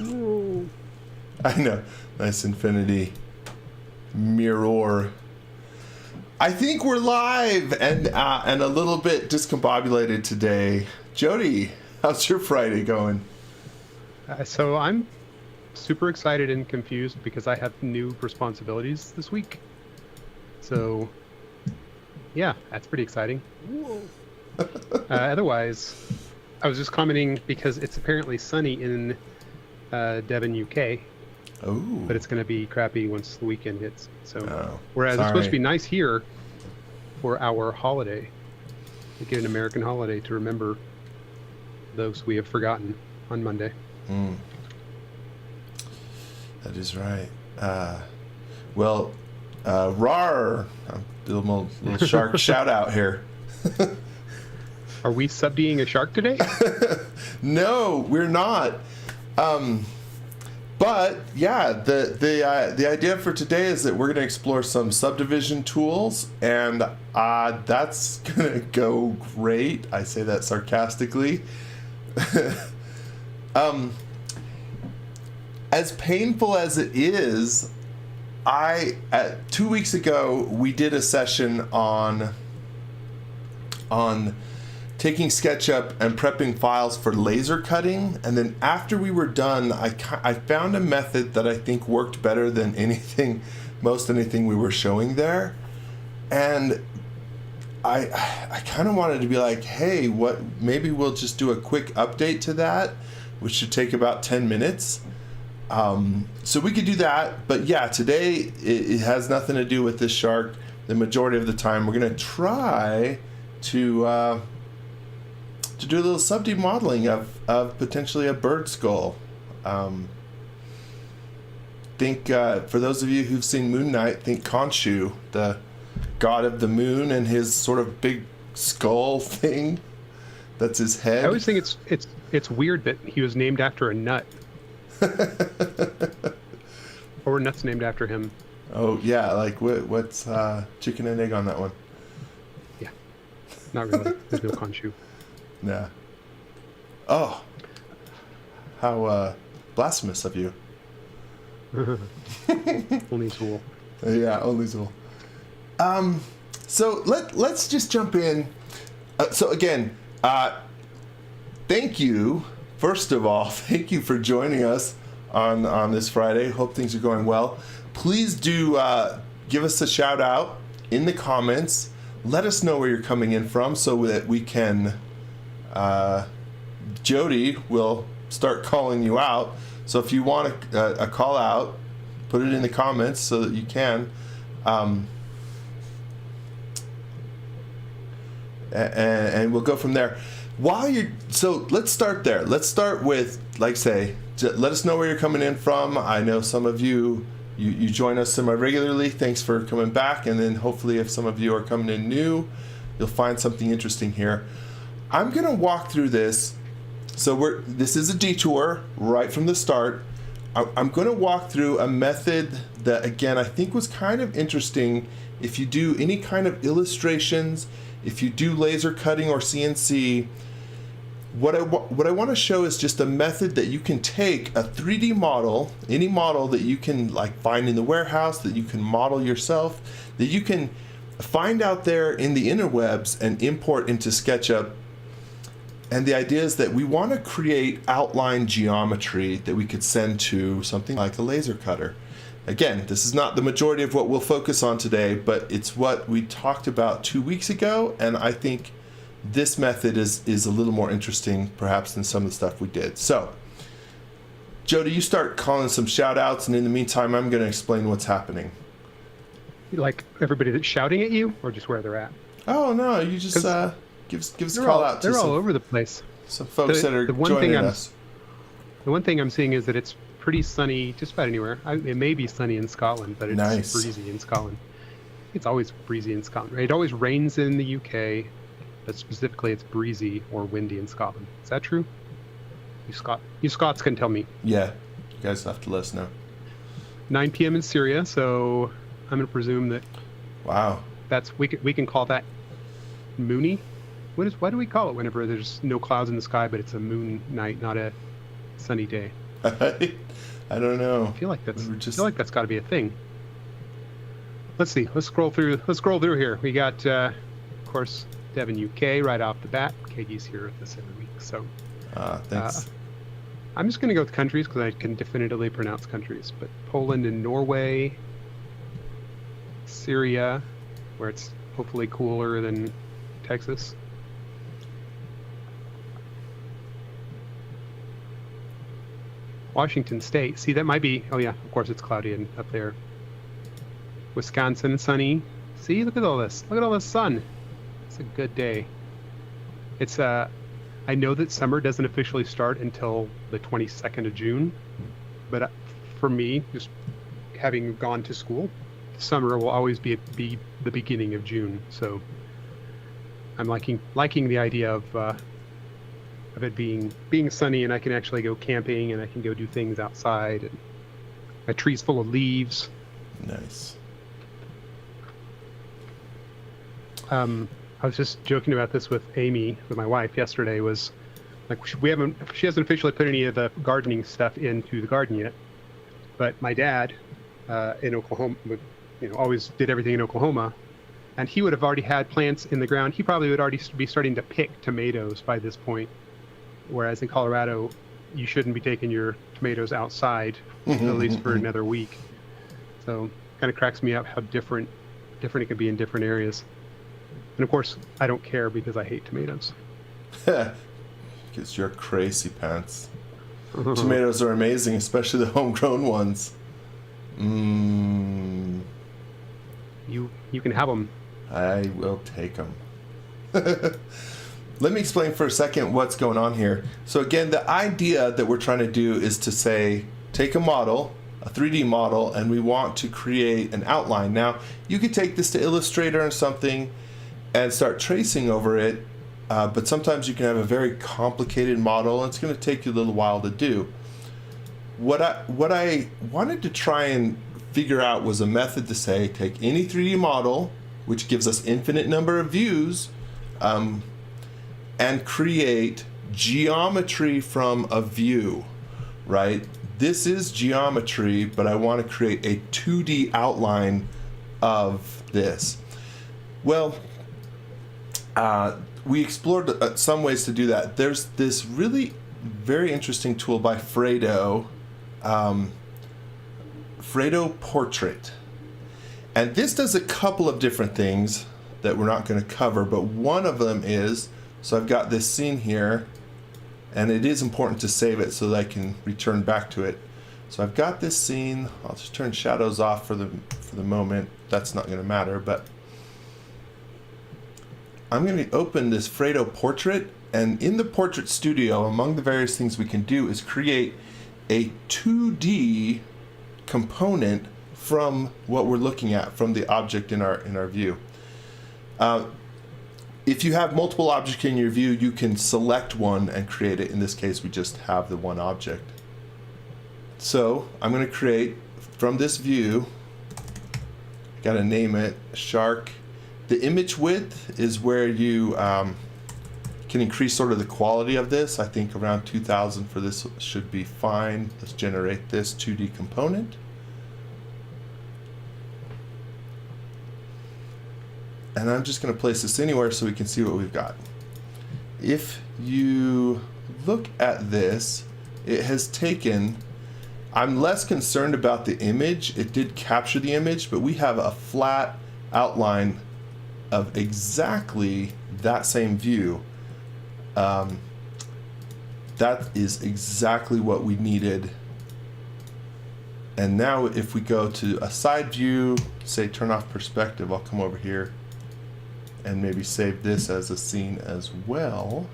Ooh. I know. Nice infinity mirror. I think we're live and a little bit discombobulated today. Jody, how's your Friday going? So I'm super excited and confused because I have new responsibilities this week. So, yeah, that's pretty exciting. Otherwise, I was just commenting because it's apparently sunny in Devon, UK. Oh. But it's going to be crappy once the weekend hits. So, whereas sorry. it's supposed to be nice here for our holiday, we get an American holiday to remember those we have forgotten on Monday. That is right. Rawr! Little shark shout out here. Are we subdying a shark today? No, we're not. But yeah, the idea for today is that we're going to explore some subdivision tools, and that's going to go great. I say that sarcastically. As painful as it is, 2 weeks ago we did a session on taking SketchUp and prepping files for laser cutting, and then after we were done, I found a method that I think worked better than most anything we were showing there, and I kind of wanted to be like, hey, maybe we'll just do a quick update to that, which should take about 10 minutes. So we could do that, but yeah, today it has nothing to do with this shark. The majority of the time, we're gonna try to do a little subd modeling of potentially a bird skull. Think for those of you who've seen Moon Knight, think Khonshu, the god of the moon, and his sort of big skull thing. That's his head. I always think it's weird that he was named after a nut. Or were nuts named after him? Oh yeah, like what's chicken and egg on that one? Yeah, not really. There's no Khonshu. Yeah. Oh, how blasphemous of you. Only Zool. Yeah, only Zool. So let's just jump in. So again, thank you. First of all, thank you for joining us on this Friday. Hope things are going well. Please do give us a shout out in the comments. Let us know where you're coming in from so that we can. Jody will start calling you out. So if you want a call out, put it in the comments so that you can. And we'll go from there. So let's start there. Let's start with, like, say, let us know where you're coming in from. I know some of you join us semi-regularly. Thanks for coming back. And then hopefully if some of you are coming in new, you'll find something interesting here. I'm going to walk through this. So this is a detour right from the start. I'm going to walk through a method that, again, I think was kind of interesting. If you do any kind of illustrations, if you do laser cutting or CNC, what I want to show is just a method that you can take a 3D model, any model that you can like find in the warehouse, that you can model yourself, that you can find out there in the interwebs and import into SketchUp. And the idea is that we want to create outline geometry that we could send to something like a laser cutter. Again, this is not the majority of what we'll focus on today, but it's what we talked about 2 weeks ago, and I think this method is a little more interesting perhaps than some of the stuff we did. So, Jody, you start calling some shout outs, and in the meantime, I'm going to explain what's happening. Like everybody that's shouting at you, or just where they're at? Oh, no, you just give us a call out to they're all over the place. Some folks that are joining us. The one thing I'm seeing is that it's pretty sunny just about anywhere. It may be sunny in Scotland, but it's breezy in Scotland. It's always breezy in Scotland, right? It always rains in the UK, but specifically it's breezy or windy in Scotland. Is that true? You Scots can tell me. Yeah, you guys have to let us know. 9 p.m. in Syria, so I'm going to presume that. Wow. We can call that moony. Why do we call it whenever there's no clouds in the sky, but it's a moon night, not a sunny day? I don't know. I feel like that's got to be a thing. Let's see. Let's scroll through here. We got, of course, Devon, UK, right off the bat. Keggy's here with us every week, so. Thanks. I'm just going to go with countries because I can definitively pronounce countries. But Poland and Norway, Syria, where it's hopefully cooler than Texas. Washington State. See, that might be. Oh yeah, of course it's cloudy up there. Wisconsin, sunny. See, look at all this. Look at all this sun. It's a good day. It's I know that summer doesn't officially start until the 22nd of June, but for me, just having gone to school, summer will always be the beginning of June. So I'm liking the idea of it being sunny, and I can actually go camping, and I can go do things outside, and my tree's full of leaves. Nice. I was just joking about this with Amy, with my wife, yesterday. Was like she hasn't officially put any of the gardening stuff into the garden yet, but my dad in Oklahoma, always did everything in Oklahoma, and he would have already had plants in the ground. He probably would already be starting to pick tomatoes by this point, whereas in Colorado, you shouldn't be taking your tomatoes outside at least for another week. So kind of cracks me up how different it can be in different areas. And of course, I don't care because I hate tomatoes. Because you're crazy pants. Tomatoes are amazing, especially the homegrown ones. You can have them. I will take them. Let me explain for a second what's going on here. So again, the idea that we're trying to do is to say, take a model, a 3D model, and we want to create an outline. Now, you could take this to Illustrator or something and start tracing over it, but sometimes you can have a very complicated model, and it's going to take you a little while to do. What I wanted to try and figure out was a method to say, take any 3D model, which gives us infinite number of views, and create geometry from a view, right? This is geometry, but I want to create a 2D outline of this. Well, we explored some ways to do that. There's this really very interesting tool by Fredo, Fredo Portrait. And this does a couple of different things that we're not going to cover, but one of them is, so I've got this scene here, and it is important to save it so that I can return back to it. So I've got this scene. I'll just turn shadows off for the moment. That's not going to matter, but I'm going to open this Fredo Portrait, and in the Portrait Studio, among the various things we can do is create a 2D component from what we're looking at, from the object in our view. If you have multiple objects in your view, you can select one and create it. In this case, we just have the one object. So I'm going to create from this view, got to name it shark. The image width is where you can increase sort of the quality of this. I think around 2000 for this should be fine. Let's generate this 2D component. And I'm just going to place this anywhere so we can see what we've got. If you look at this, it has taken, I'm less concerned about the image. It did capture the image, but we have a flat outline of exactly that same view. That is exactly what we needed. And now if we go to a side view, say turn off perspective, I'll come over here and maybe save this as a scene as well.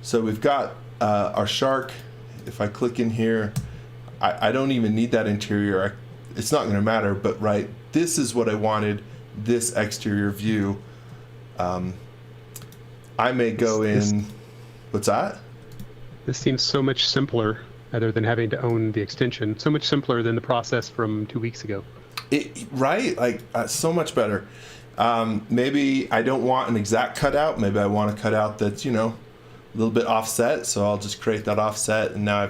So we've got our shark. If I click in here, I don't even need that interior. It's not going to matter, but right, this is what I wanted, this exterior view. I may go in, what's that? This seems so much simpler, other than having to own the extension. So much simpler than the process from 2 weeks ago. Right? Like, so much better. Maybe I don't want an exact cutout. Maybe I want a cutout that's, a little bit offset, so I'll just create that offset, and now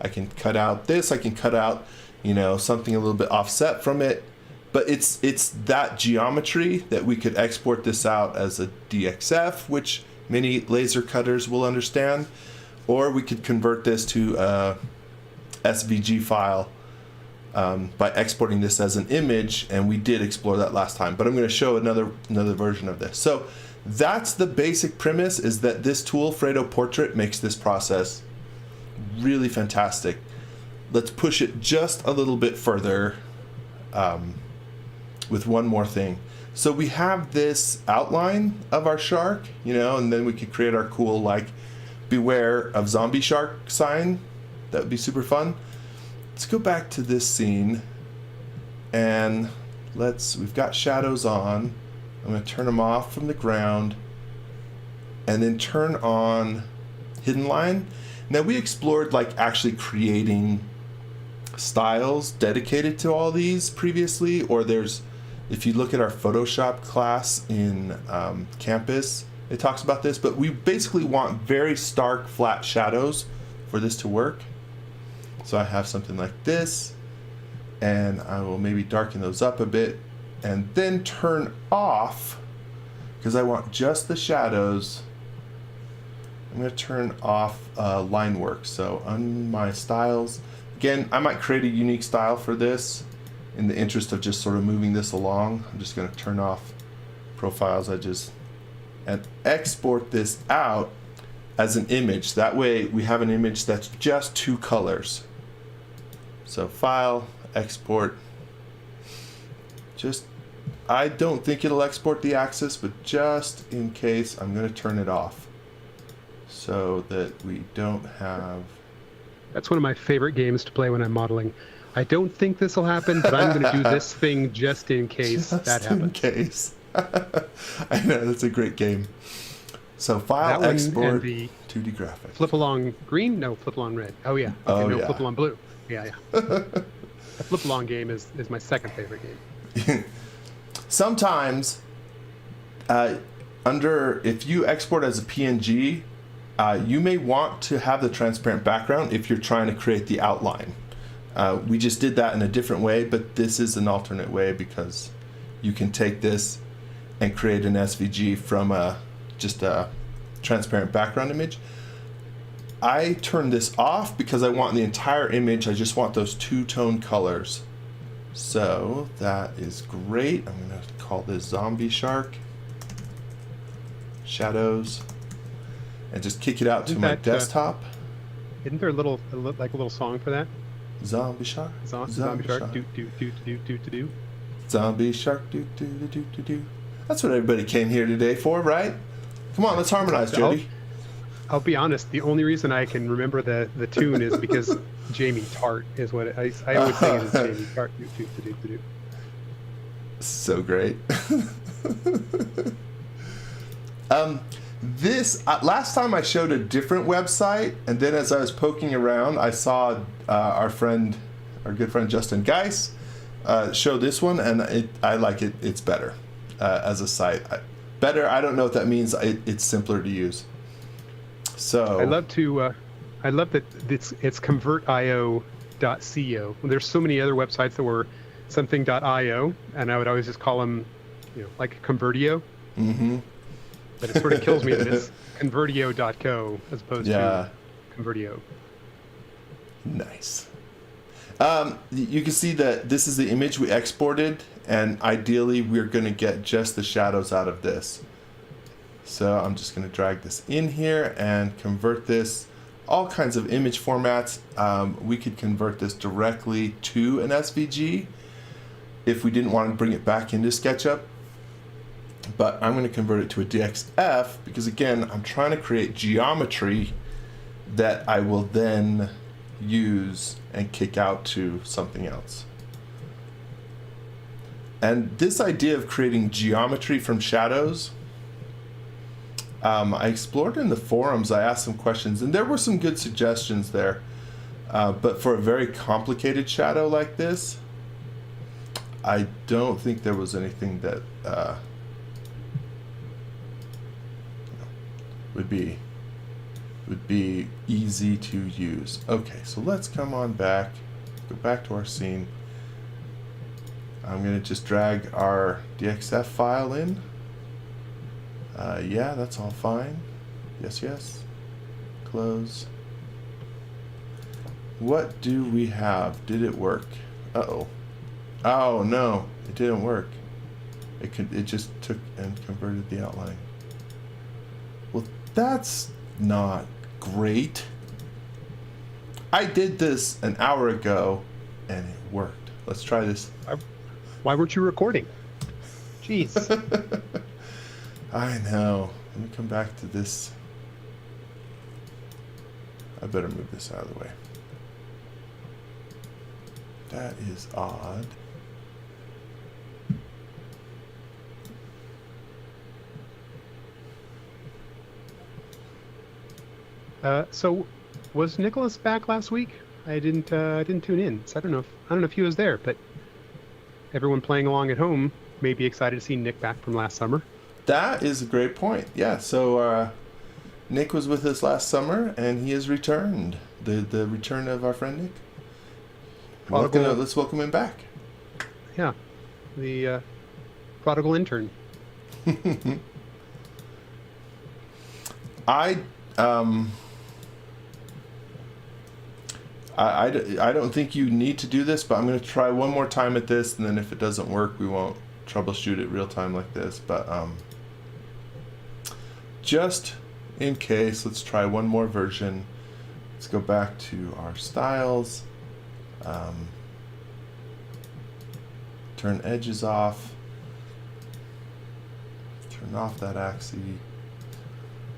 I can cut out this, I can cut out, you know, something a little bit offset from it, but it's that geometry that we could export this out as a DXF, which many laser cutters will understand, or we could convert this to a SVG file by exporting this as an image, and we did explore that last time, but I'm going to show another version of this. So that's the basic premise, is that this tool, Fredo Portrait, makes this process really fantastic. Let's push it just a little bit further with one more thing. So we have this outline of our shark, you know, and then we could create our cool, like, beware of zombie shark sign. That would be super fun. Let's go back to this scene, and we've got shadows on. I'm going to turn them off from the ground, and then turn on hidden line. Now, we explored like actually creating styles dedicated to all these previously, or if you look at our Photoshop class in campus, it talks about this, but we basically want very stark flat shadows for this to work. So I have something like this, and I will maybe darken those up a bit, and then turn off, because I want just the shadows. I'm going to turn off line work. So on my styles, again, I might create a unique style for this in the interest of just sort of moving this along. I'm just going to turn off profiles and export this out as an image. That way we have an image that's just two colors. So file, export. I don't think it'll export the axis, but just in case, I'm going to turn it off so that we don't have... That's one of my favorite games to play when I'm modeling. I don't think this will happen, but I'm going to do this thing just in case that happens. Just in case. I know, that's a great game. So file, export, 2D graphics. Flip along green? No, flip along red. Oh yeah. Okay, yeah. Flip along blue. Yeah. The flip along game is my second favorite game. Sometimes, if you export as a PNG, you may want to have the transparent background if you're trying to create the outline. We just did that in a different way, but this is an alternate way because you can take this and create an SVG from just a transparent background image. I turn this off because I want the entire image. I just want those two-tone colors. So that is great. I'm going to call this Zombie Shark. Shadows. And just kick it out to my desktop. Isn't there a little song for that? Zombie Shark. Zombie Shark. Do do do do do do do. Zombie Shark. Do do do do do do. That's what everybody came here today for, right? Come on, let's harmonize, Jody. I'll be honest. The only reason I can remember the tune is because Jamie Tart is what I always think is Jamie Tart. Do do do do do. So great. This last time I showed a different website, and then as I was poking around, I saw our good friend Justin Geis show this one, and I like it. It's better as a site. Better. I don't know what that means. It's simpler to use. So I love that it's convertio.co. There's so many other websites that were something.io, and I would always just call them, like Convertio. Mm-hmm. But it sort of kills me that it's convertio.co as opposed to Convertio. Nice. You can see that this is the image we exported, and ideally we're going to get just the shadows out of this. So I'm just going to drag this in here and convert this. All kinds of image formats. We could convert this directly to an SVG if we didn't want to bring it back into SketchUp. But I'm going to convert it to a DXF because, again, I'm trying to create geometry that I will then use and kick out to something else. And this idea of creating geometry from shadows, I explored in the forums. I asked some questions, and there were some good suggestions there. But for a very complicated shadow like this, I don't think there was anything that would be easy to use. Okay, so let's come on back, go back to our scene. I'm gonna just drag our DXF file in. Yeah, that's all fine. Yes, yes. Close. What do we have? Did it work? Uh-oh. Oh no, it didn't work. It just took and converted the outline. Well, that's not great. I did this an hour ago and it worked. Let's try this. Why weren't you recording? Jeez. I know. Let me come back to this. I better move this out of the way. That is odd. So, was Nicholas back last week? I didn't tune in, so I don't know if he was there. But everyone playing along at home may be excited to see Nick back from last summer. That is a great point. Yeah. So Nick was with us last summer, and he has returned. The return of our friend Nick. Let's welcome him back. Yeah, the prodigal intern. I don't think you need to do this, but I'm going to try one more time at this, and then if it doesn't work, we won't troubleshoot it real time like this. But just in case, let's try one more version. Let's go back to our styles. Turn edges off. Turn off that axis.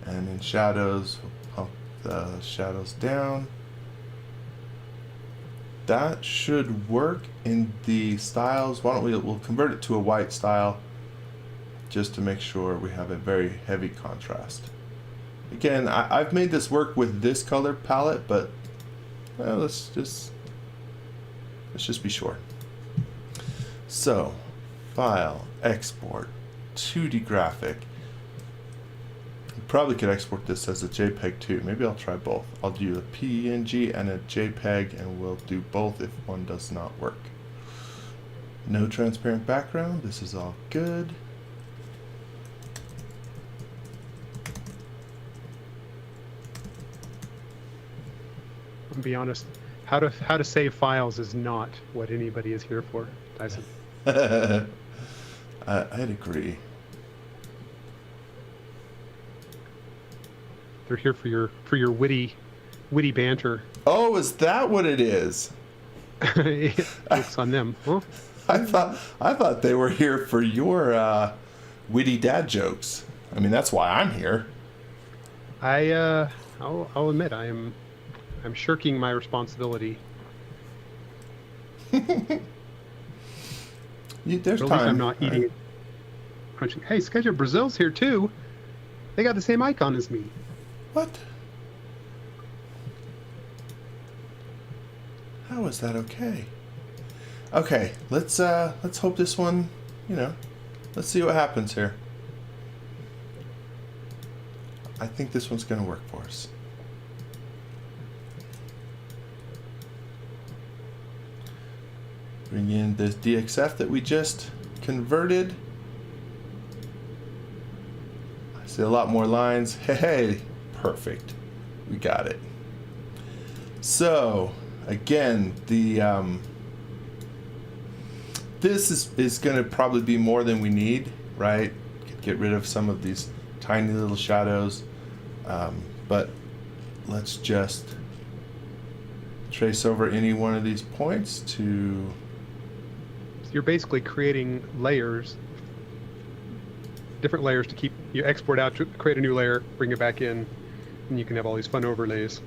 And in shadows, we'll pump the shadows down. That should work in the styles. Why don't we'll convert it to a white style just to make sure we have a very heavy contrast. Again, I've made this work with this color palette, but well, let's just be sure. So, File, Export, 2D Graphic. Probably could export this as a JPEG too. Maybe I'll try both. I'll do a PNG and a JPEG, and we'll do both if one does not work. No transparent background. This is all good. I'll be honest. How to save files is not what anybody is here for, Tyson. I'd agree. They're here for your witty banter. Oh, is that what it is? It's on them. Huh? I thought they were here for your witty dad jokes. I mean, that's why I'm here. I'll admit I'm shirking my responsibility. There's at time. least I'm not eating it. Crunching. Hey, SketchUp Brazil's here too. They got the same icon as me. What? How is that okay? Okay, let's hope this one, let's see what happens here. I think this one's gonna work for us. Bring in this DXF that we just converted. I see a lot more lines. Hey, perfect. We got it. So, again, this is going to probably be more than we need, right? Get rid of some of these tiny little shadows. But let's just trace over any one of these points to... You're basically creating layers, different layers to keep, you export out to create a new layer, bring it back in, and you can have all these fun overlays.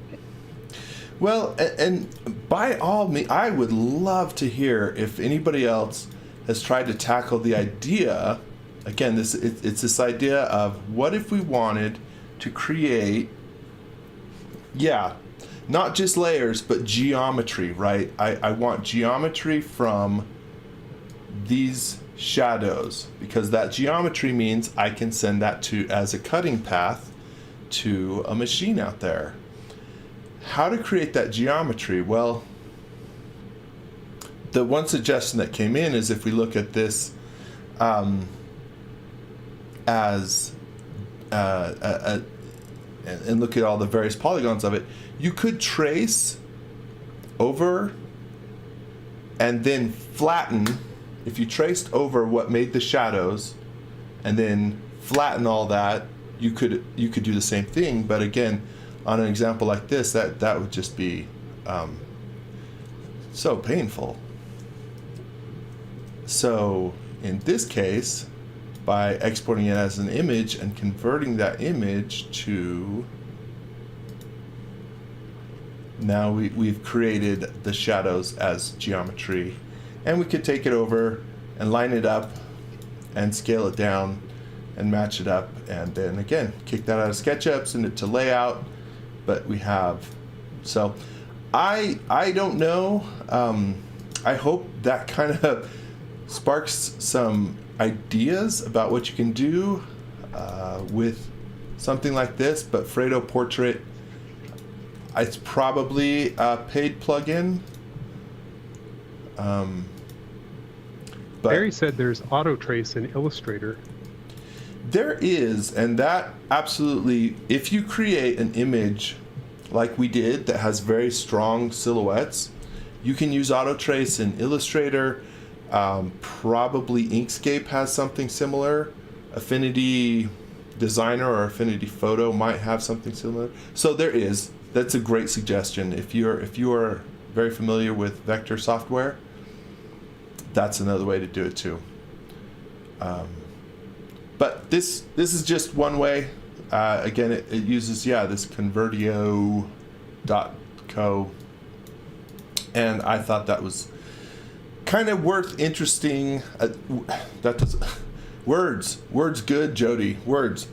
Well, and by all means, I would love to hear if anybody else has tried to tackle the idea. Again, it's this idea of what if we wanted to create, not just layers, but geometry, right? I want geometry from these shadows, because that geometry means I can send that as a cutting path to a machine out there. How to create that geometry? Well, the one suggestion that came in is if we look at this as and look at all the various polygons of it, you could trace over and then flatten. If you traced over what made the shadows and then flatten all that, you could do the same thing. But again, on an example like this, that would just be so painful. So in this case, by exporting it as an image and converting that image to, now we've created the shadows as geometry, and we could take it over and line it up and scale it down and match it up, and then again kick that out of SketchUp, send it to layout. But we have, so I don't know, I hope that kind of sparks some ideas about what you can do with something like this. But Fredo Portrait, it's probably a paid plugin. But Barry said there's auto trace in Illustrator. There is, and that absolutely, if you create an image like we did that has very strong silhouettes, you can use auto trace in Illustrator. Probably Inkscape has something similar. Affinity Designer or Affinity Photo might have something similar. So there is. That's a great suggestion. If you are very familiar with vector software, that's another way to do it too. But this is just one way. Again, it uses this Convertio.co, and I thought that was kind of interesting. That does words good, Jody. Words.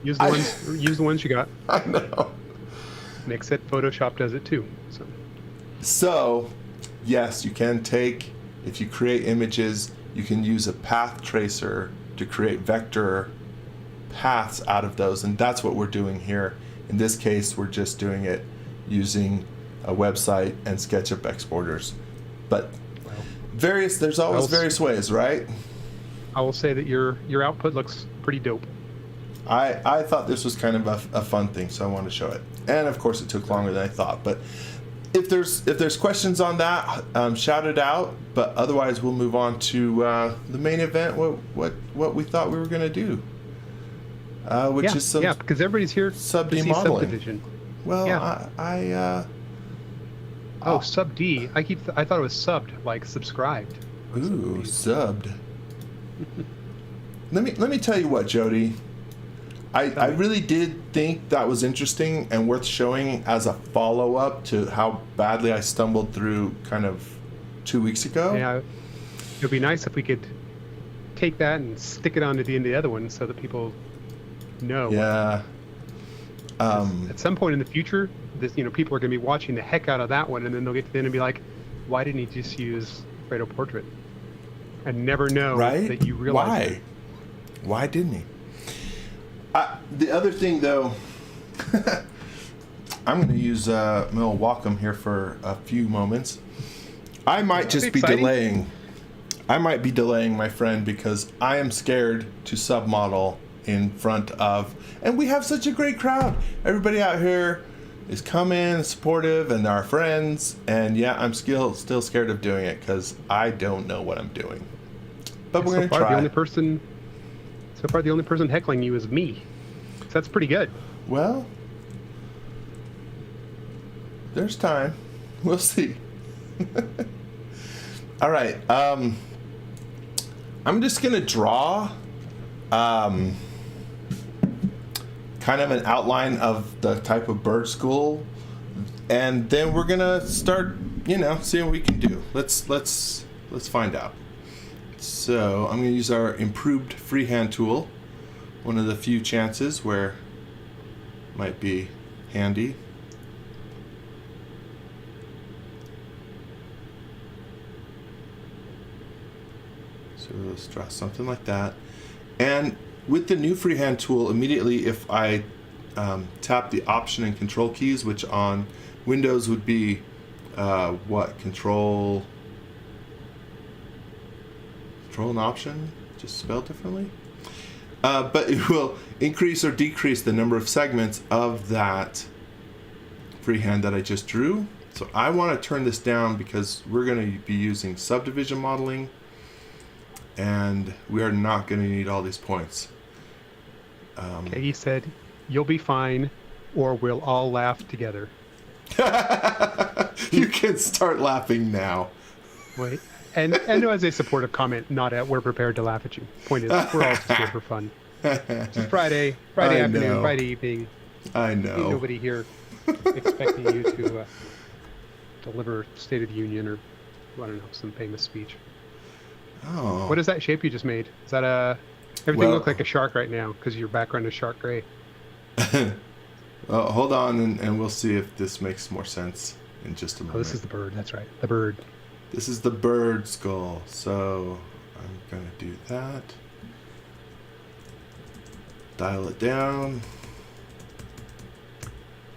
Use the ones you got. I know. Nick said Photoshop does it too. So yes, you can take, if you create images, you can use a path tracer to create vector paths out of those, and that's what we're doing here. In this case, we're just doing it using a website and SketchUp exporters. But there's always various ways, right? I will say that your output looks pretty dope. I thought this was kind of a fun thing, so I wanted to show it. And of course, it took longer than I thought. But if there's questions on that, shout it out. But otherwise, we'll move on to the main event. What we thought we were going to do, which is some because everybody's here sub to D see modeling. Subdivision. Well, yeah. Sub D. I thought it was subbed, like subscribed. Ooh, subbed. Let me tell you what, Jody. I really did think that was interesting and worth showing as a follow-up to how badly I stumbled through kind of 2 weeks ago. Yeah, it'd be nice if we could take that and stick it onto the end of the other one so that people know. Yeah. At some point in the future, people are going to be watching the heck out of that one, and then they'll get to the end and be like, "Why didn't he just use Fredo Portrait?" And never know that you realize. Why didn't he? The other thing, though, I'm going to use Mel Wacom here for a few moments. I might just be delaying. I might be delaying, my friend, because I am scared to submodel in front of, and we have such a great crowd. Everybody out here is coming, supportive, and our friends. And yeah, I'm still scared of doing it because I don't know what I'm doing. But we're going to try. So far, the only person heckling you is me. So that's pretty good. Well, there's time. We'll see. All right. I'm just going to draw kind of an outline of the type of bird school, and then we're going to start, seeing what we can do. Let's find out. So I'm going to use our improved freehand tool, one of the few chances where it might be handy. So let's draw something like that. And with the new freehand tool, immediately if I tap the Option and Control keys, which on Windows would be Control and Option, just spelled differently. But it will increase or decrease the number of segments of that freehand that I just drew. So I want to turn this down because we're going to be using subdivision modeling, and we are not going to need all these points. He said, "You'll be fine, or we'll all laugh together." You can start laughing now. Wait. And as a supportive comment, not at we're prepared to laugh at you. Point is, we're all just here for fun. It's Friday afternoon, Friday evening. I know. Ain't nobody here expecting you to deliver State of the Union or, I don't know, some famous speech. Oh. What is that shape you just made? Is that everything looks like a shark right now because your background is shark gray. Well, hold on and we'll see if this makes more sense in just a moment. Oh, this is the bird. That's right. The bird. This is the bird skull, so I'm going to do that. Dial it down.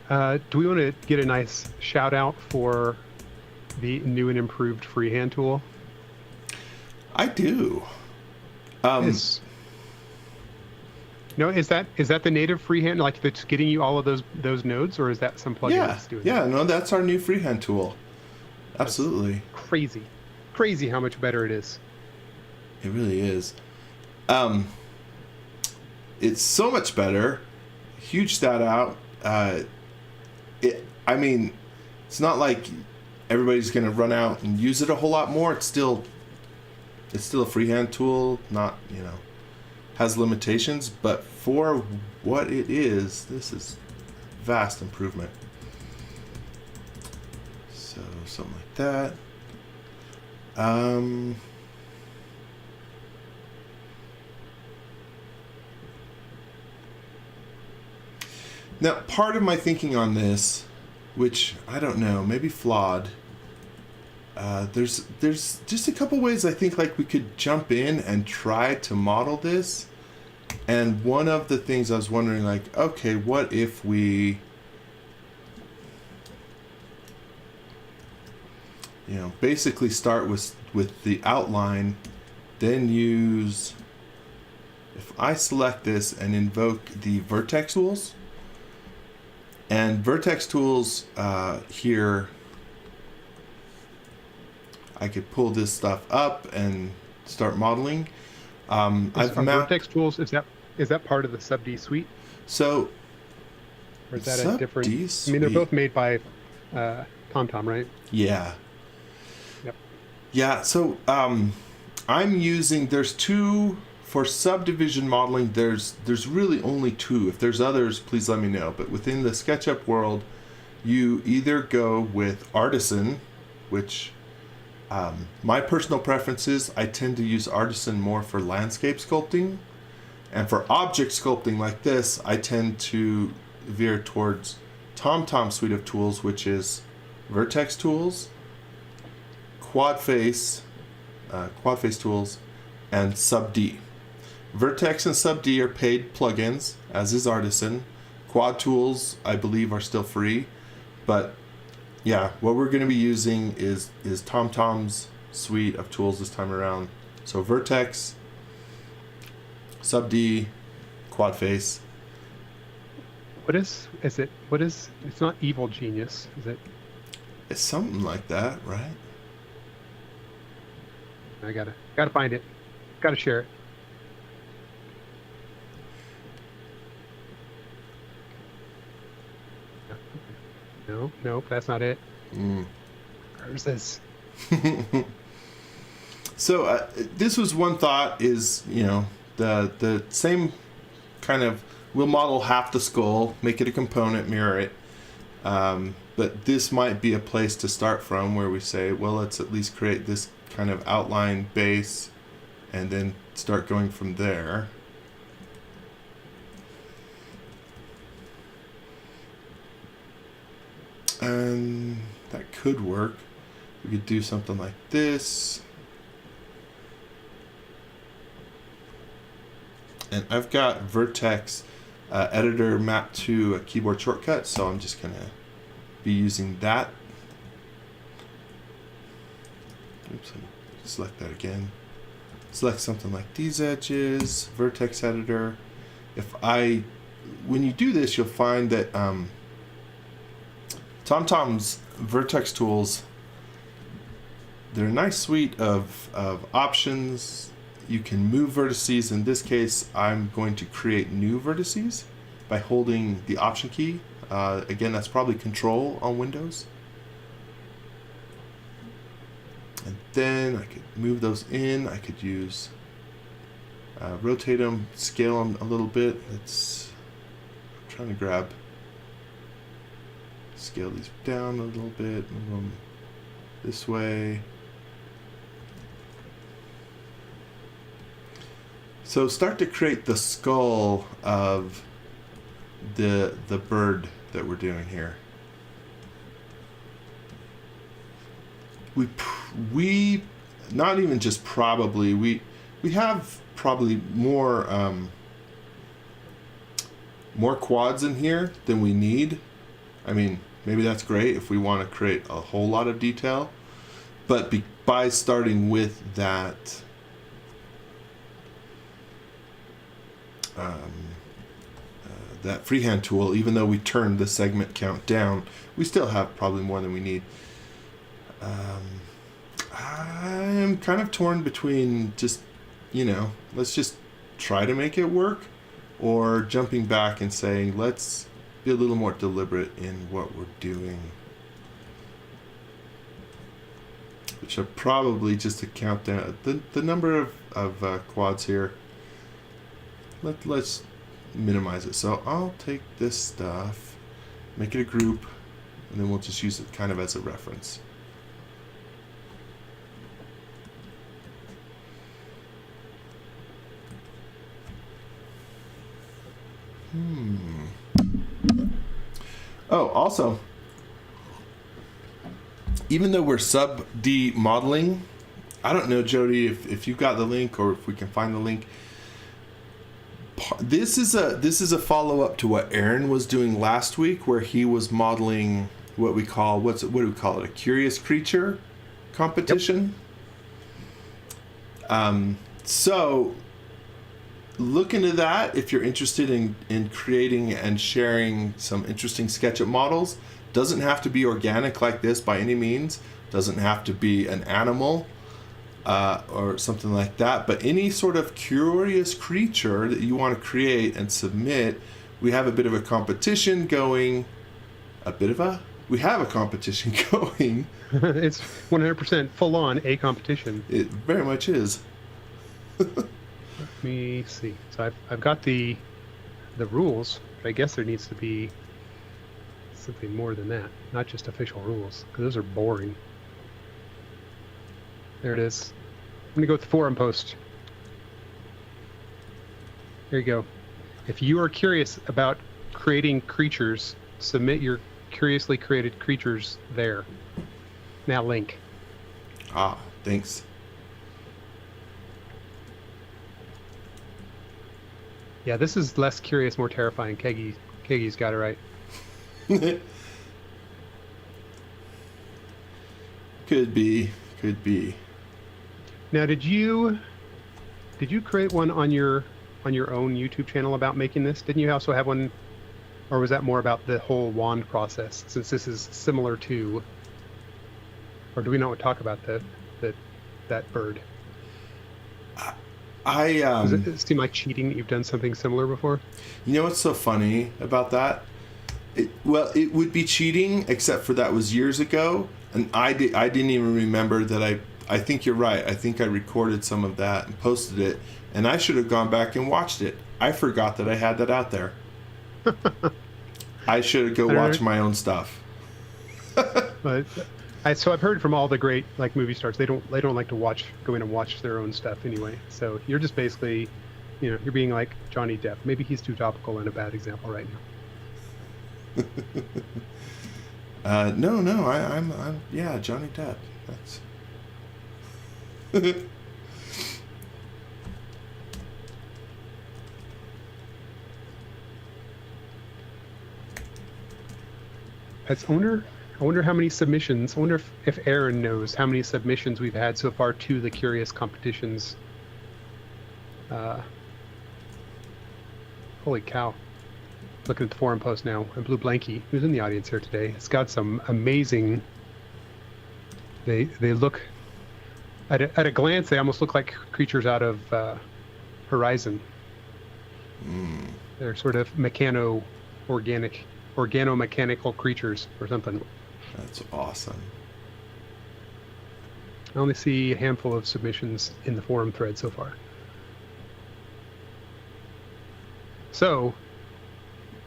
Do we want to get a nice shout out for the new and improved freehand tool? I do. No, is that the native freehand, like that's getting you all of those nodes, or is that some plugin that's doing that? No, that's our new freehand tool. Absolutely. Crazy how much better it is. It really is. It's so much better. Huge stat out. It's not like everybody's going to run out and use it a whole lot more. It's still a freehand tool, not, has limitations, but for what it is, this is vast improvement. So something like that. Now, part of my thinking on this, which I don't know, maybe flawed, there's just a couple ways I think like we could jump in and try to model this. And one of the things I was wondering, like, okay, what if we basically start with the outline, then use, if I select this and invoke the Vertex Tools, and Vertex Tools here, I could pull this stuff up and start modeling. Vertex Tools, is that part of the Sub-D suite? So, or is that a different? I mean, they're both made by TomTom, right? Yeah. Yep. Yeah. So I'm using. There's two for subdivision modeling. There's really only two. If there's others, please let me know. But within the SketchUp world, you either go with Artisan, which my personal preferences, I tend to use Artisan more for landscape sculpting, and for object sculpting like this, I tend to veer towards TomTom suite of tools, which is Vertex Tools, Quad Face Tools, and Sub-D. Vertex and Sub-D are paid plugins, as is Artisan. Quad Tools, I believe, are still free, but yeah, what we're going to be using is TomTom's suite of tools this time around. So Vertex, Sub-D, Quad Face. It's not Evil Genius, is it? It's something like that, right? I gotta find it. Gotta share it. No, that's not it. Where's this? So this was one thought, is the same kind of, we'll model half the skull, make it a component, mirror it, but this might be a place to start from, where we say, well, let's at least create this kind of outline base and then start going from there. And that could work. We could do something like this. And I've got Vertex editor mapped to a keyboard shortcut, so I'm just going to be using that. Oops, select that again. Select something like these edges, Vertex editor. When you do this, you'll find that TomTom's Vertex Tools, they're a nice suite of options. You can move vertices. In this case, I'm going to create new vertices by holding the Option key. Again, that's probably Control on Windows. And then I could move those in. I could use rotate them, scale them a little bit. I'm trying to scale these down a little bit, move them this way. So start to create the skull of the bird that we're doing here. We not even just probably, we have probably more quads in here than we need. I mean, maybe that's great if we want to create a whole lot of detail, but by starting with that that freehand tool, even though we turned the segment count down, we still have probably more than we need. I'm kind of torn between just, let's just try to make it work, or jumping back and saying, let's be a little more deliberate in what we're doing. Which are probably just to count down the number of quads here. Let's minimize it. So I'll take this stuff, make it a group, and then we'll just use it kind of as a reference. Oh, also, even though we're sub-D modeling, I don't know, Jody, if you got the link or if we can find the link. This is a follow-up to what Aaron was doing last week, where he was modeling what do we call it? A curious creature competition. Yep. So look into that if you're interested in creating and sharing some interesting SketchUp models. Doesn't have to be organic like this by any means. Doesn't have to be an animal or something like that. But any sort of curious creature that you want to create and submit, we have a bit of a competition going. We have a competition going. It's 100% full on a competition. It very much is. Let me see. So I've got the rules, but I guess there needs to be something more than that, not just official rules, because those are boring. There it is. I'm gonna go with the forum post. There you go. If you are curious about creating creatures, submit your curiously created creatures there. Now link. Ah, thanks. Yeah, this is less curious, more terrifying. Keggie's got it right. Could be. Now, did you create one on your own YouTube channel about making this? Didn't you also have one, or was that more about the whole wand process? Since this is similar to, or do we not talk about that bird? Does it seem like cheating that you've done something similar before? You know what's so funny about that? It would be cheating, except for that was years ago, and I didn't even remember that I think you're right. I think I recorded some of that and posted it, and I should have gone back and watched it. I forgot that I had that out there. I should have watch my own stuff. But so I've heard from all the great movie stars, they don't like to go in and watch their own stuff anyway. So you're just basically, you're being like Johnny Depp. Maybe he's too topical and a bad example right now. No, I'm yeah, Johnny Depp. That's I wonder how many submissions. I wonder if Aaron knows how many submissions we've had so far to the Curious competitions. Holy cow! Looking at the forum post now, and Blue Blanky, who's in the audience here today, it's got some amazing. They look at a glance. They almost look like creatures out of Horizon. They're sort of organo-mechanical creatures or something. That's awesome. I only see a handful of submissions in the forum thread so far. So,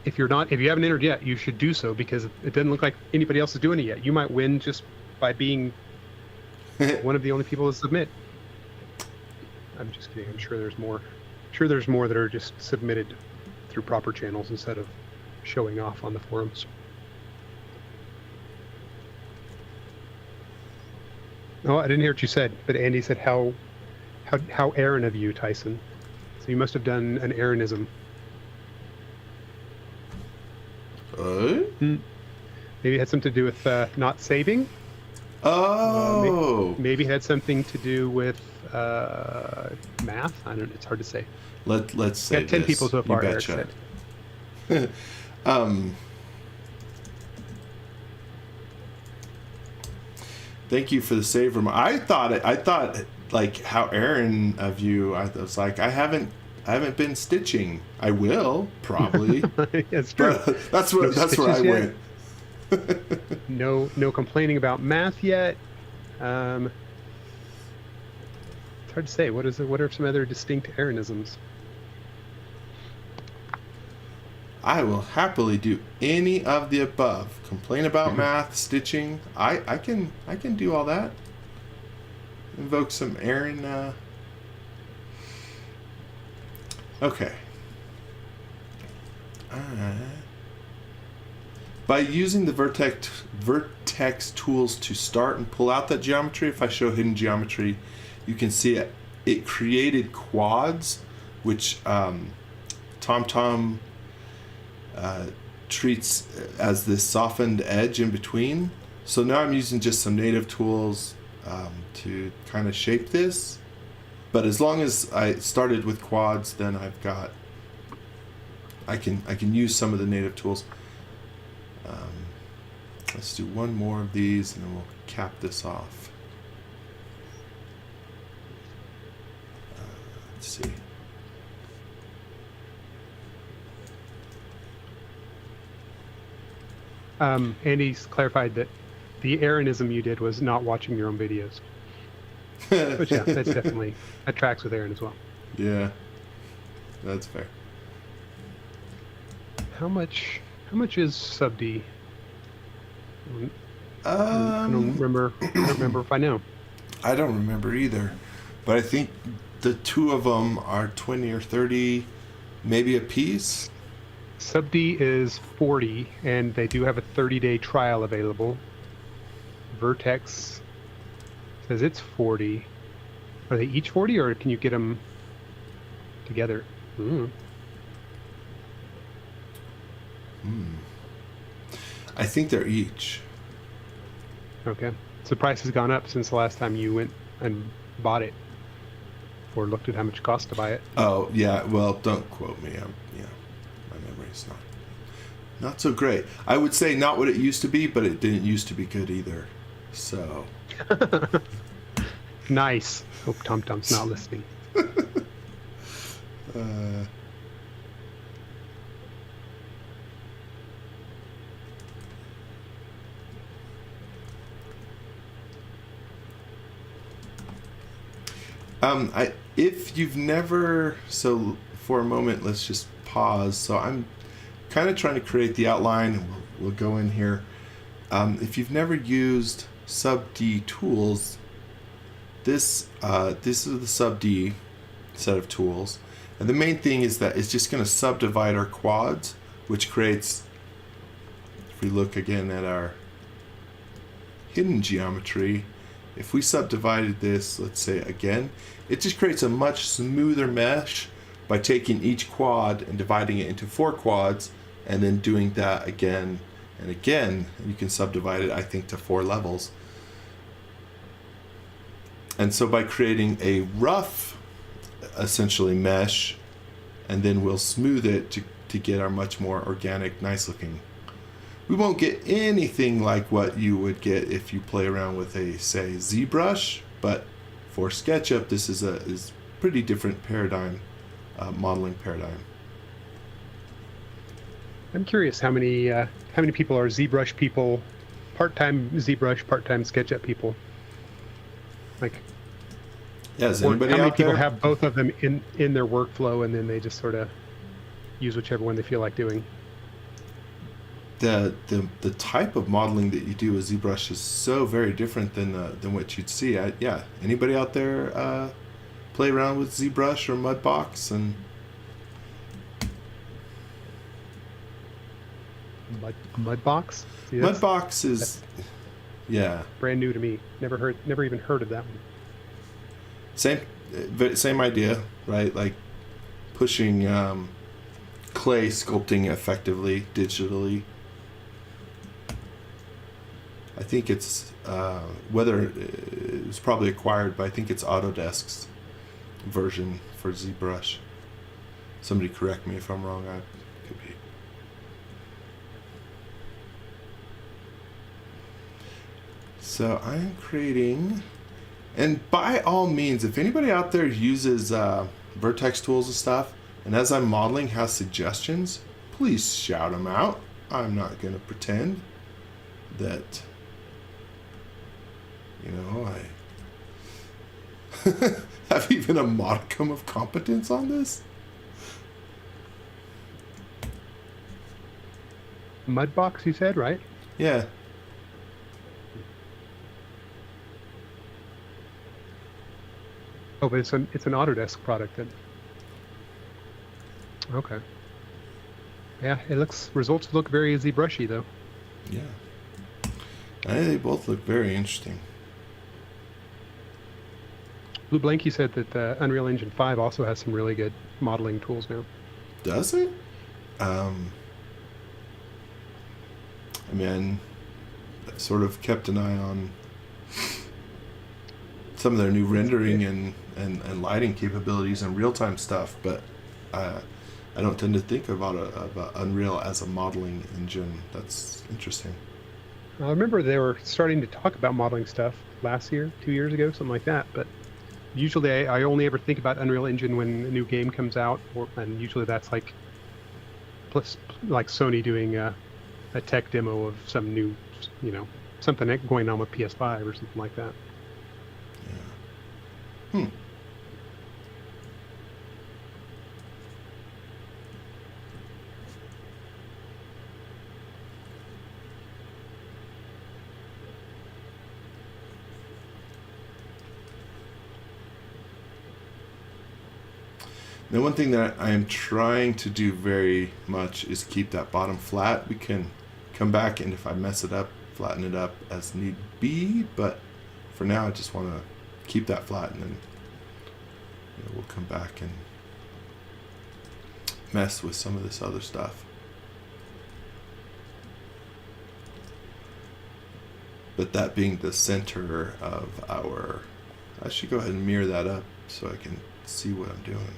if you haven't entered yet, you should do so, because it doesn't look like anybody else is doing it yet. You might win just by being one of the only people to submit. I'm just kidding. I'm sure there's more. I'm sure there's more that are just submitted through proper channels instead of showing off on the forums. Oh, I didn't hear what you said, but Andy said how Aaron of you, Tyson. So you must have done an Aaronism. Maybe it had something to do with not saving. Oh. Maybe it had something to do with math. I don't know. It's hard to say. Let's say got 10 this. people so far. You Eric betcha. said. Thank you for the save room. I thought like how Aaron of you. I was like, I haven't been stitching. I will probably. That's true. That's where I went. No complaining about math yet. It's hard to say. What are some other distinct Aaronisms? I will happily do any of the above. Complain about math, stitching. I can do all that. Invoke some Aaron. Okay. By using the Vertex Tools to start and pull out that geometry, if I show hidden geometry, you can see it created quads, which TomTom treats as this softened edge in between. So now I'm using just some native tools to kind of shape this. But as long as I started with quads, then I can use some of the native tools. Let's do one more of these and then we'll cap this off. Let's see. Andy's clarified that the Aaronism you did was not watching your own videos. But yeah, that tracks with Aaron as well. Yeah, that's fair. How much is Subd? I don't remember if I know. I don't remember either, but I think the two of them are 20 or 30, maybe a piece. Subd is 40, and they do have a 30-day trial available. Vertex says it's 40. Are they each 40, or can you get them together? I think they're each. Okay. So the price has gone up since the last time you went and bought it, or looked at how much it cost to buy it. Oh yeah. Well, don't quote me. My memory's not so great. I would say not what it used to be, but it didn't used to be good either. So. Nice. Hope TomTom's not listening. If you've never, so for a moment, let's just pause. So I'm kind of trying to create the outline, and we'll go in here. If you've never used Subd tools, this is the Subd set of tools, and the main thing is that it's just going to subdivide our quads, which creates, if we look again at our hidden geometry, if we subdivided this, let's say again, it just creates a much smoother mesh by taking each quad and dividing it into 4 quads, and then doing that again And again, you can subdivide it, I think, to 4 levels. And so by creating a rough, essentially, mesh, and then we'll smooth it to get our much more organic, nice looking. We won't get anything like what you would get if you play around with a, say, ZBrush, but for SketchUp, this is pretty different paradigm, modeling paradigm. I'm curious how many people are ZBrush people, part-time ZBrush, part-time SketchUp people. Like, yeah, is anybody how many out people there? have both of them in their workflow, and then they just sort of use whichever one they feel like doing? The type of modeling that you do with ZBrush is so very different than what you'd see. Yeah, anybody out there play around with ZBrush or Mudbox? And Mudbox? See, Mudbox is, yeah, brand new to me. Never even heard of that one. Same idea, right? Like pushing clay sculpting effectively digitally. I think it's whether it was probably acquired, but I think it's Autodesk's version for ZBrush. Somebody correct me if I'm wrong. I could be. So I'm creating, and by all means, if anybody out there uses Vertex Tools and stuff, and as I'm modeling has suggestions, please shout them out. I'm not going to pretend that, you know, I have even a modicum of competence on this. Mudbox, you said, right? Yeah. Oh, but it's an Autodesk product then. Okay. Yeah, results look very ZBrushy though. Yeah. I think they both look very interesting. Blue Blanky said that Unreal Engine 5 also has some really good modeling tools now. Does it? I mean, I sort of kept an eye on some of their new rendering and lighting capabilities and real-time stuff, but I don't tend to think about Unreal as a modeling engine. That's interesting. I remember they were starting to talk about modeling stuff last year, 2 years ago, something like that, but usually I only ever think about Unreal Engine when a new game comes out, and usually that's like Sony doing a tech demo of some new, something going on with PS5 or something like that. Yeah. Now, one thing that I am trying to do very much is keep that bottom flat. We can come back, and if I mess it up, flatten it up as need be, but for now I just want to keep that flat, and then we'll come back and mess with some of this other stuff. But that being the center of our, I should go ahead and mirror that up so I can see what I'm doing.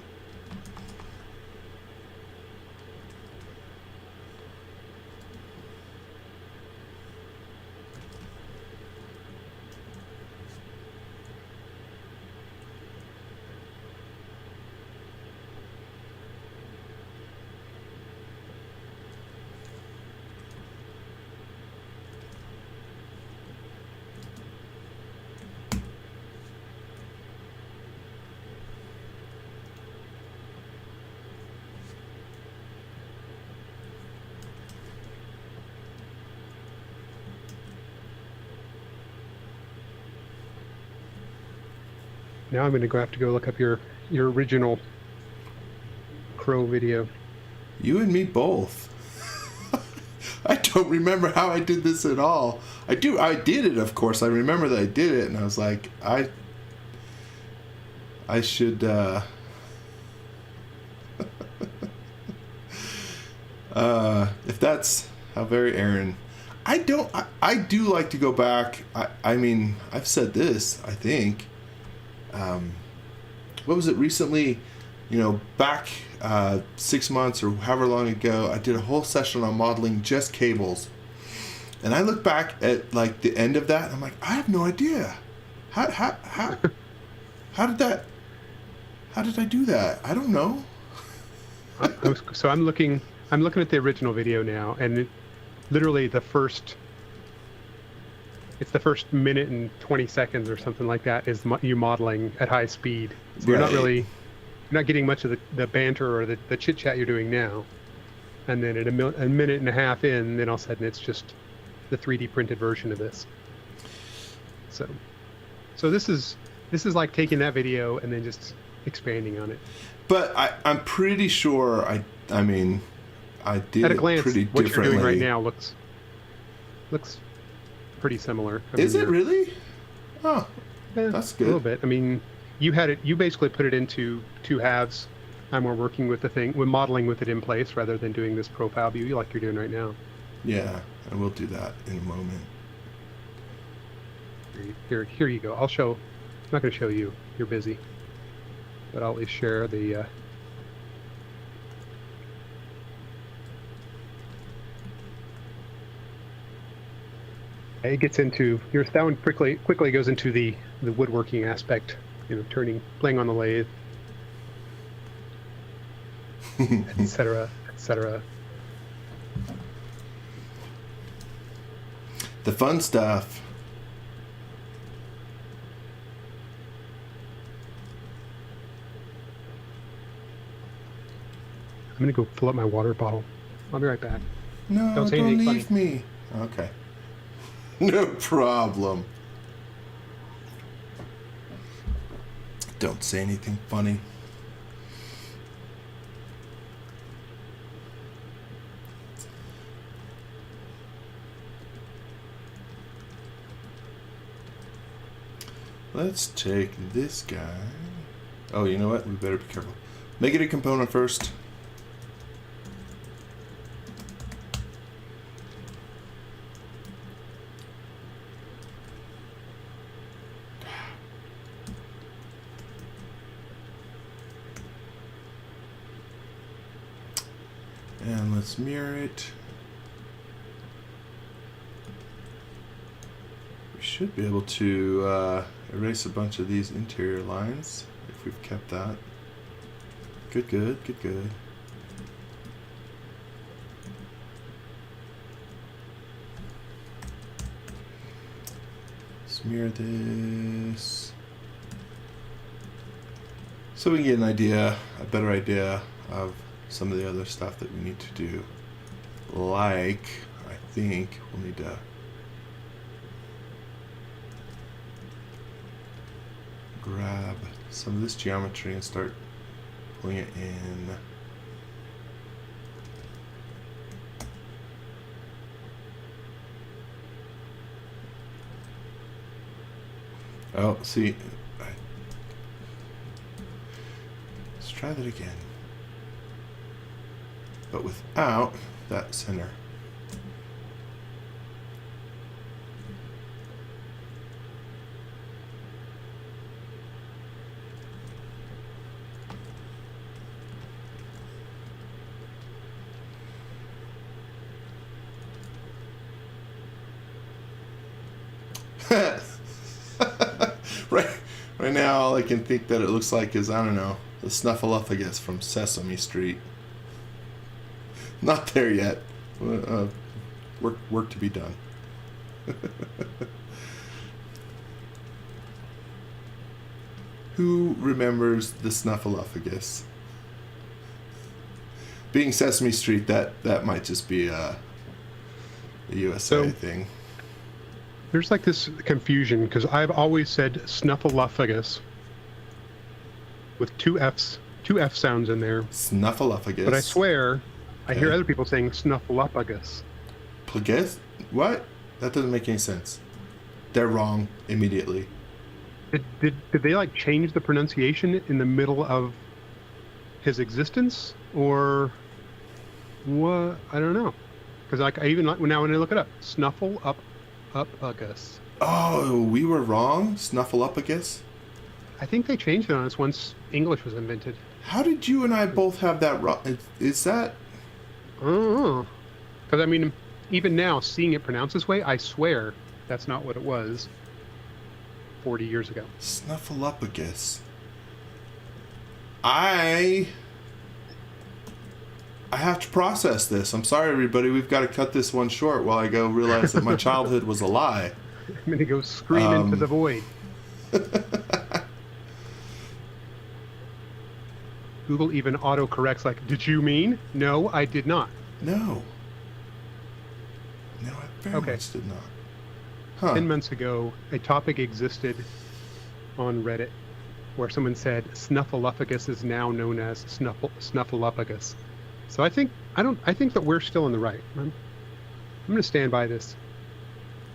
Now I'm going to have to go look up your original Crow video. You and me both. I don't remember how I did this at all. I did it, of course. I remember that I did it, and I was like, I should if that's how very Aaron. I don't. I do like to go back. I mean, I've said this. I think. What was it recently? You know, back 6 months or however long ago, I did a whole session on modeling just cables, and I look back at like the end of that, and I'm like, I have no idea. How did I do that? I don't know. So I'm looking at the original video now, and literally the first minute and 20 seconds or something like that is you modeling at high speed. So you're not getting much of the banter or the chit chat you're doing now. And then at a minute and a half in, then all of a sudden it's just the 3D printed version of this. So this is like taking that video and then just expanding on it. But I'm pretty sure I mean I did at a glance, pretty what differently. you're doing right now looks pretty similar. Is it really? Oh, yeah, that's good. A little bit. I mean, you basically put it into two halves, and we're working with we're modeling with it in place rather than doing this profile view like you're doing right now. Yeah, and we'll do that in a moment. Here you go. I'm not going to show you. You're busy. But I'll at least share the... It gets into... That one quickly goes into the woodworking aspect. You know, playing on the lathe, etc., etc. The fun stuff. I'm gonna go fill up my water bottle. I'll be right back. No, don't leave me. Okay. No problem. Don't say anything funny. Let's take this guy. Oh, you know what? We better be careful. Make it a component first. And let's mirror it. We should be able to erase a bunch of these interior lines if we've kept that. Good, good, good, good. Smear this. So we can get an idea, a better idea of some of the other stuff that we need to do. Like, I think we'll need to grab some of this geometry and start pulling it in. Oh, see, let's try that again, but without that center. Right now, all I can think that it looks like is, I don't know, the Snuffleupagus from Sesame Street. Not there yet. Work to be done. Who remembers the Snuffleupagus? Being Sesame Street, that might just be a USA thing. There's like this confusion because I've always said Snuffleupagus with two F sounds in there. Snuffleupagus. But I swear, I hear other people saying Snuffleupagus. Plagus? What? That doesn't make any sense. They're wrong immediately. Did they like change the pronunciation in the middle of his existence, or what? I don't know. Because I even now when I look it up, Snuffleupagus. Oh, we were wrong? Snuffleupagus? I think they changed it on us once English was invented. How did you and I both have that wrong? Is that... I don't know. Because, I mean, even now, seeing it pronounced this way, I swear that's not what it was 40 years ago. Snuffleupagus. I have to process this. I'm sorry, everybody. We've got to cut this one short while I go realize that my childhood was a lie. I'm going to go scream into the void. Google even auto-corrects like, did you mean? No, I did not. No. No, I very much did not. Huh. 10 months ago, a topic existed on Reddit where someone said Snuffleupagus is now known as Snuffleupagus. So I think that we're still in the right. I'm going to stand by this.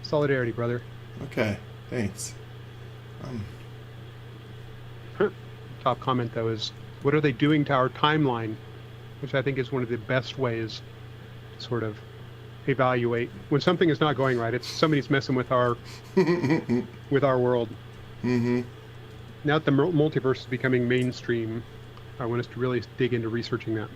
Solidarity, brother. Okay, thanks. Top comment though is, what are they doing to our timeline? Which I think is one of the best ways to sort of evaluate when something is not going right. It's somebody's messing with our world. Mm-hmm. Now that the multiverse is becoming mainstream, I want us to really dig into researching that.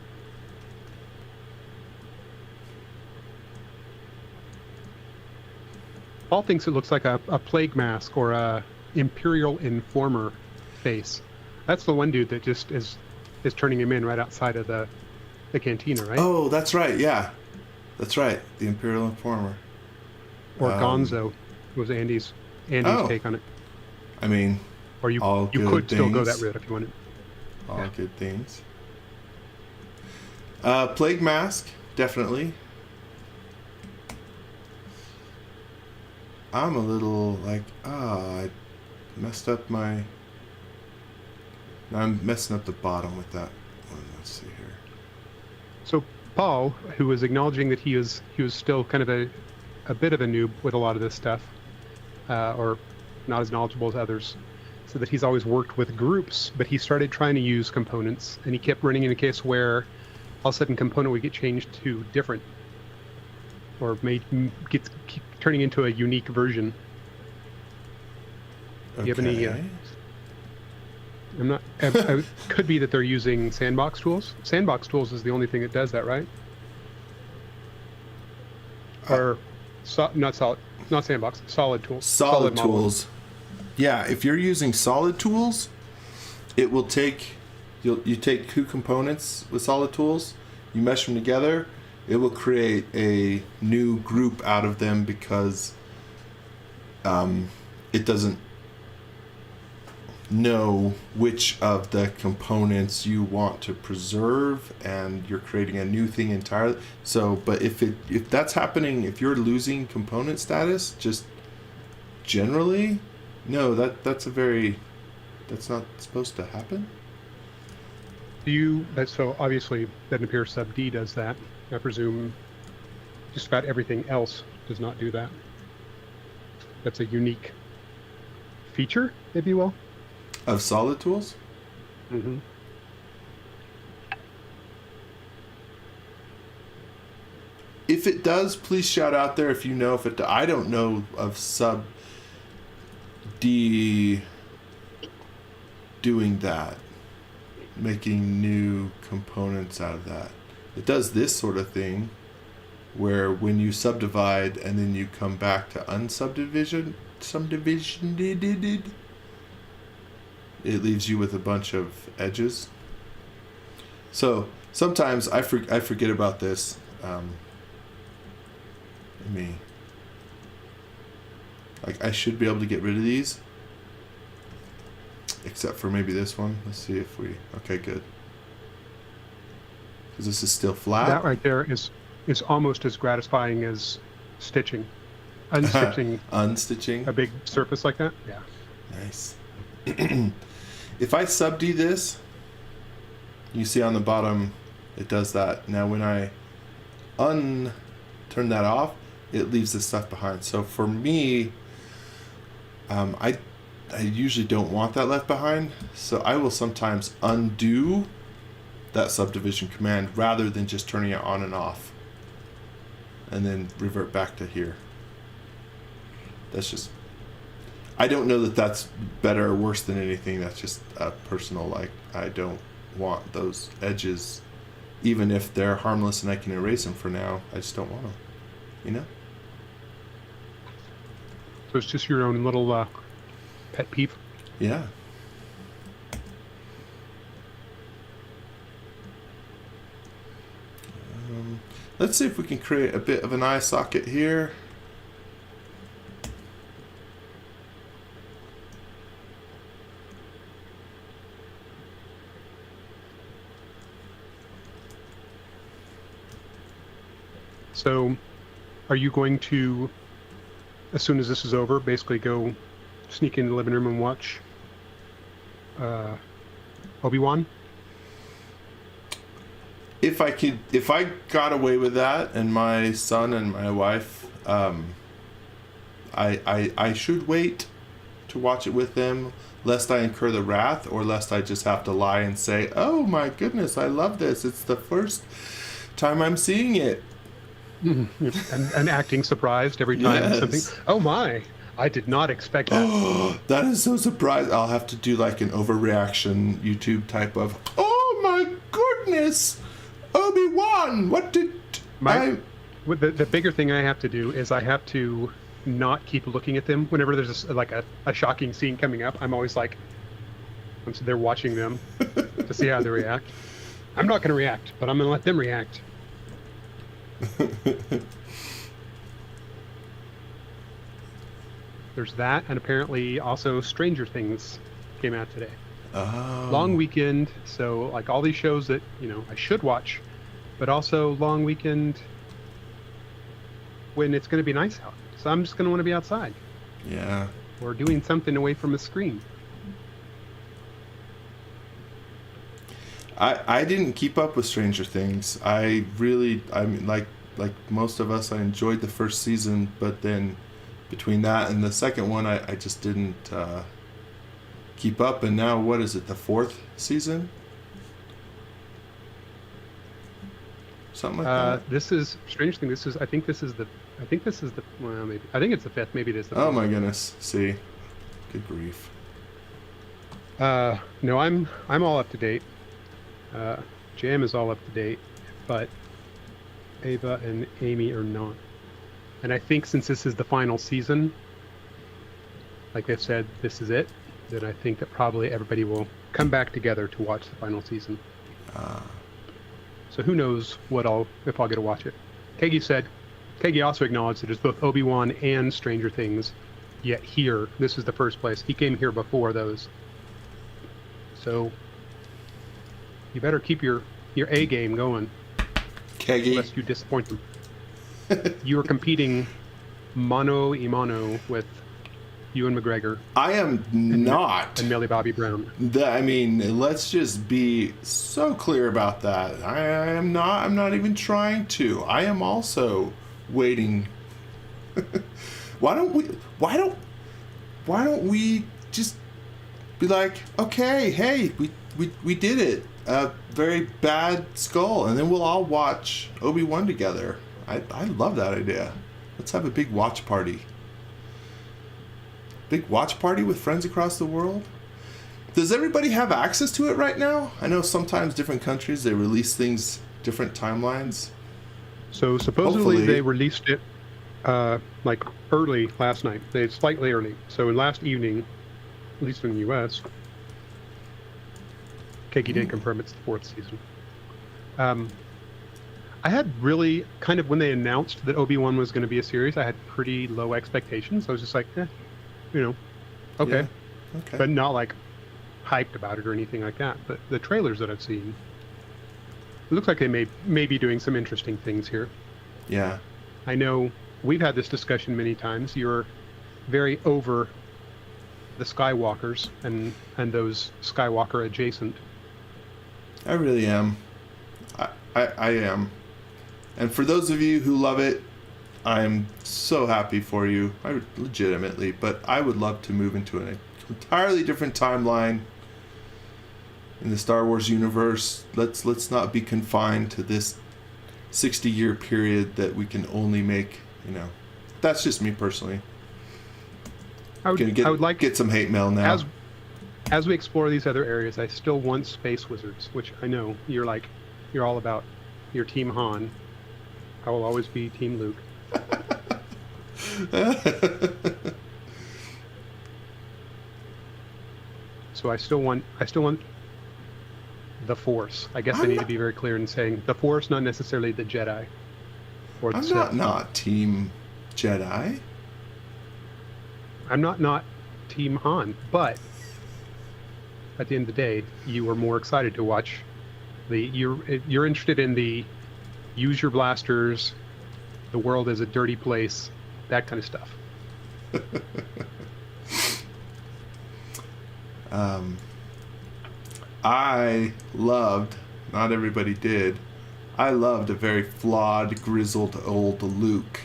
Paul thinks it looks like a plague mask or a Imperial Informer face. That's the one dude that just is turning him in right outside of the cantina, right? Oh, that's right. Yeah, that's right. The Imperial Informer. Or Gonzo was Andy's take on it. I mean, or you could still go that route if you wanted. All good things. Plague mask, definitely. I'm a little like, I messed up my... Now I'm messing up the bottom with that one. Let's see here. So Paul, who was acknowledging that he was still kind of a bit of a noob with a lot of this stuff, or not as knowledgeable as others, so that he's always worked with groups, but he started trying to use components, and he kept running into a case where all of a sudden component would get changed to different, or keep turning into a unique version. Do you have any... it could be that they're using sandbox tools. Sandbox tools is the only thing that does that, right? Or not sandbox, solid tools. Solid tools. Yeah, if you're using solid tools, it will take you take two components with solid tools, you mesh them together, it will create a new group out of them because it doesn't know which of the components you want to preserve, and you're creating a new thing entirely. So, but if that's happening, if you're losing component status, just generally, no, that's not supposed to happen. So obviously that appears sub D does that. I presume just about everything else does not do that. That's a unique feature, if you will. Of solid tools? Mm-hmm. If it does, please shout out there if you know if it... I don't know of sub D doing that. Making new components out of that. It does this sort of thing where when you subdivide and then you come back to unsubdivision, it leaves you with a bunch of edges. So sometimes I forget about this. I should be able to get rid of these, except for maybe this one. Let's see if we... Okay, good. Because this is still flat. That right there is almost as gratifying as stitching. Unstitching a big surface like that. Yeah. Nice. If I sub-D this, you see on the bottom, it does that. Now when I turn that off, it leaves this stuff behind. So for me, I usually don't want that left behind, so I will sometimes undo that subdivision command rather than just turning it on and off. and then revert back to here. That's just, I don't know that that's better or worse than anything. That's just a personal, like, I don't want those edges, even if they're harmless and I can erase them for now. I just don't want them, you know? So it's just your own little pet peeve? Yeah. Let's see if we can create a bit of an eye socket here. So are you going to, as soon as this is over, basically go sneak in the living room and watch Obi-Wan? If I got away with that, and my son and my wife, I should wait to watch it with them, lest I incur the wrath, or lest I just have to lie and say, "Oh my goodness, I love this. It's the first time I'm seeing it." and acting surprised every time. Yes. Something. Oh my! I did not expect that. That is so surprising. I'll have to do like an overreaction YouTube type of, "Oh my goodness, Obi-Wan, what did The bigger thing I have to do is I have to not keep looking at them whenever there's a shocking scene coming up. I'm always like, once they're watching them to see how they react. I'm not going to react, but I'm going to let them react. There's that, and apparently also Stranger Things came out today. Oh. Long weekend, so like all these shows that, you know, I should watch, but also long weekend when it's going to be nice out. So I'm just going to want to be outside. Yeah. Or doing something away from a screen. I didn't keep up with Stranger Things. I mean, like most of us, I enjoyed the first season, but then between that and the second one, I just didn't keep up. And now, what is it, the fourth season? Something like that? This is Stranger Thing. I think this is the, well, maybe, I think it's the fifth, maybe it is the Oh fifth. my goodness. See, good grief. No, I'm all up to date. Jam is all up to date, but Ava and Amy are not. And I think since this is the final season, like they've said, this is it, then I think that probably everybody will come back together to watch the final season. So who knows if I'll get to watch it. Kegi also acknowledged that it's both Obi-Wan and Stranger Things, yet here, this is the first place. He came here before those. So you better keep your A game going. Kegi. Lest you disappoint them. You are competing mano a mano with Ewan McGregor. I am not. And Millie Bobby Brown. I mean, let's just be so clear about that. I'm not even trying to. I am also waiting. Why don't we just be like, okay, hey, we did it. A very bad skull, and then we'll all watch Obi-Wan together. I love that idea. Let's have a big watch party. Big watch party with friends across the world. Does everybody have access to it right now? I know sometimes different countries, they release things different timelines. So supposedly they released it like early last night. They slightly early. So last evening, at least in the US, Keki did confirm it's the fourth season. I had really kind of, when they announced that Obi-Wan was going to be a series, I had pretty low expectations. I was just like, okay. Yeah, okay. But not like hyped about it or anything like that. But the trailers that I've seen, it looks like they may be doing some interesting things here. Yeah. I know we've had this discussion many times. You're very over the Skywalkers and those Skywalker adjacent. I really am. I am. And for those of you who love it, I'm so happy for you. Legitimately, but I would love to move into an entirely different timeline in the Star Wars universe. Let's not be confined to this 60-year period that we can only make, that's just me personally. I would like get some hate mail now. As we explore these other areas, I still want Space Wizards, which I know you're all about. Your Team Han. I will always be Team Luke. So I still want the Force. I guess I need to be very clear in saying the Force, not necessarily the Jedi. Or the Sith. not Team Jedi. I'm not Team Han, but at the end of the day, you are more excited to watch you're interested in the use your blasters, the world is a dirty place, that kind of stuff. I loved, not everybody did, I loved a very flawed, grizzled old Luke.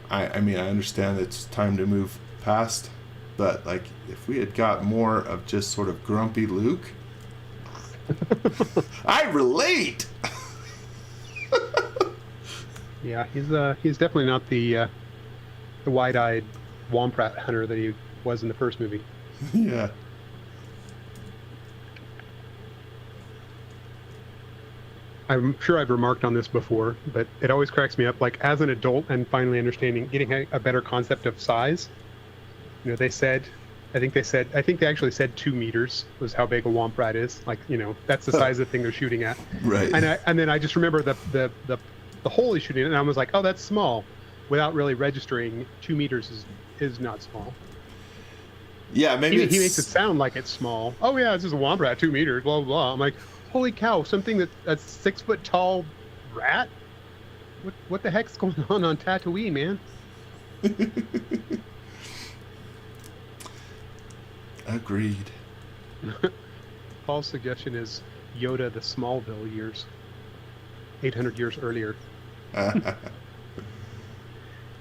I mean, I understand it's time to move past, but like, if we had got more of just sort of grumpy Luke, I relate. Yeah, he's definitely not the wide-eyed womp rat hunter that he was in the first movie. Yeah. I'm sure I've remarked on this before, but it always cracks me up. Like, as an adult and finally getting a better concept of size. I think they actually said 2 meters was how big a womp rat is. Like, that's the size of the thing they're shooting at. Right. And then I just remember the hole he's shooting at, and I was like, oh, that's small, without really registering 2 meters is not small. Yeah, maybe he makes it sound like it's small. Oh yeah, it's just a womp rat, 2 meters, blah blah blah. I'm like, holy cow, something that's 6 foot tall rat? What the heck's going on Tatooine, man? Agreed. Paul's suggestion is Yoda the Smallville years. 800 years earlier.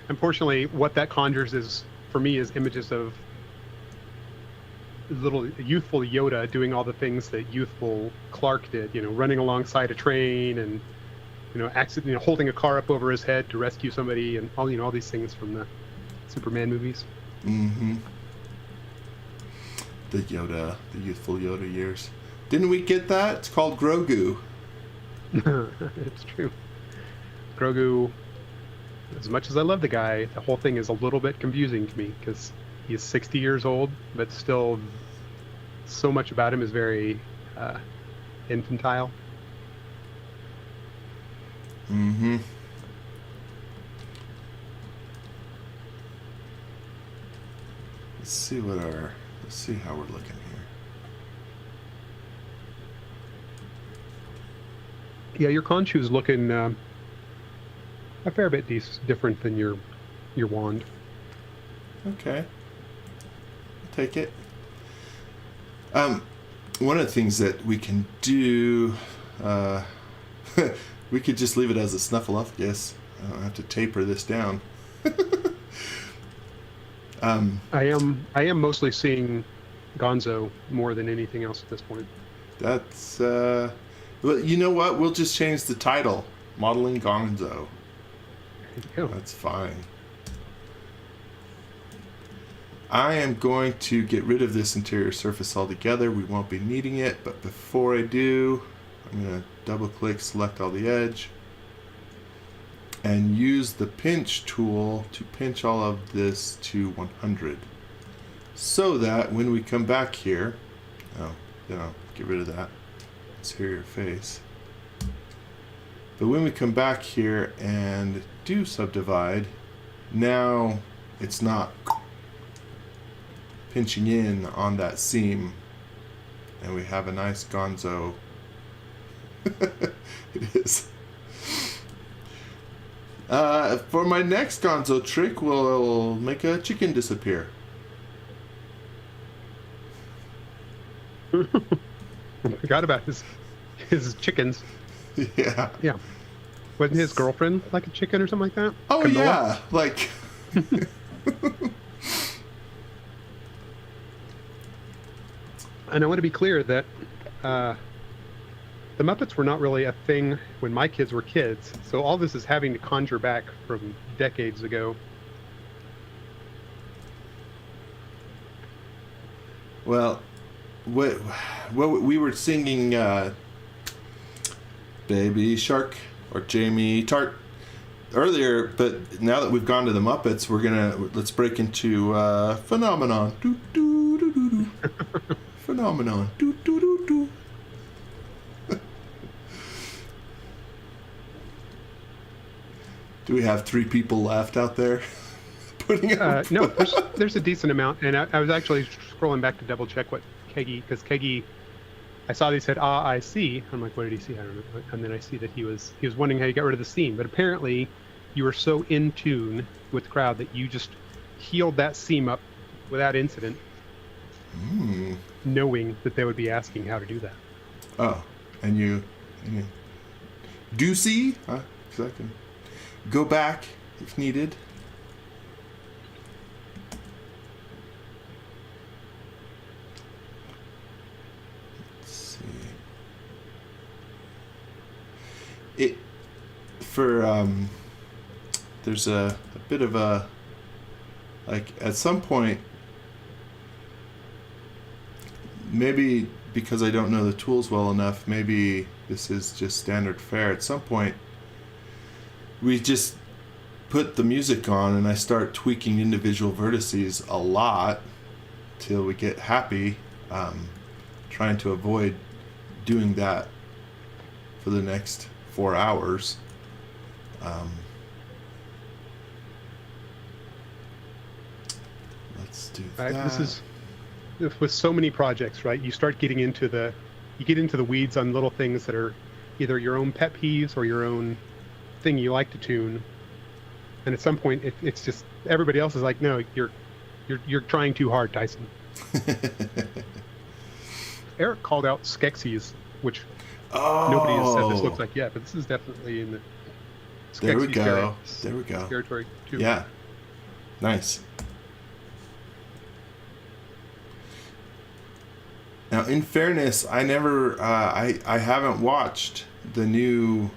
Unfortunately, what that conjures for me is images of little youthful Yoda doing all the things that youthful Clark did, running alongside a train and, holding a car up over his head to rescue somebody, and all these things from the Superman movies. Mm-hmm. The youthful Yoda years. Didn't we get that? It's called Grogu. It's true. Grogu, as much as I love the guy, the whole thing is a little bit confusing to me because he's 60 years old, but still so much about him is very infantile. Mm-hmm. Let's see how we're looking here. Yeah, your Khonshu's looking a fair bit different than your wand. Okay. I'll take it. One of the things that we can do, we could just leave it as a snuffleupagus. I don't have to taper this down. I am mostly seeing Gonzo more than anything else at this point. That's well, you know what? We'll just change the title. Modeling Gonzo. Yeah. That's fine. I am going to get rid of this interior surface altogether. We won't be needing it, but before I do, I'm going to double click, select all the edge, and use the pinch tool to pinch all of this to 100. So that when we come back here, get rid of that. Let's hear your face. But when we come back here and do subdivide, now it's not pinching in on that seam, and we have a nice Gonzo. It is. For my next Gonzo trick, we'll make a chicken disappear. I forgot about his chickens. Yeah. Yeah. Wasn't his girlfriend like a chicken or something like that? Oh, Canola? yeah. Like... And I want to be clear that the Muppets were not really a thing when my kids were kids, so all this is having to conjure back from decades ago. Well, we were singing Baby Shark or Jamie Tart earlier, but now that we've gone to the Muppets, let's break into Phenomenon. Do, do, do, do, do. Phenomenon. Do, do, do, do. Do we have 3 people left out there? Putting up no, there's a decent amount, and I was actually scrolling back to double check what Keggy, because Keggy, I saw they said I see. I'm like, what did he see? I don't know. And then I see that he was wondering how you got rid of the seam, but apparently you were so in tune with the crowd that you just healed that seam up without incident, knowing that they would be asking how to do that. Oh, and you do see? Huh? So I can go back if needed. Let's see. There's a bit of a, like, at some point, maybe because I don't know the tools well enough, maybe this is just standard fare. At some point, we just put the music on and I start tweaking individual vertices a lot till we get happy, trying to avoid doing that for the next 4 hours. Let's do that. This is with so many projects, right? You start getting into the weeds on little things that are either your own pet peeves or your own thing you like to tune, and at some point it's just everybody else is like, no, you're trying too hard, Tyson. Eric called out Skeksis, which nobody has said this looks like yet, but this is definitely in the Skeksis there we go territory too. Yeah, nice. Now, in fairness, I never I haven't watched the new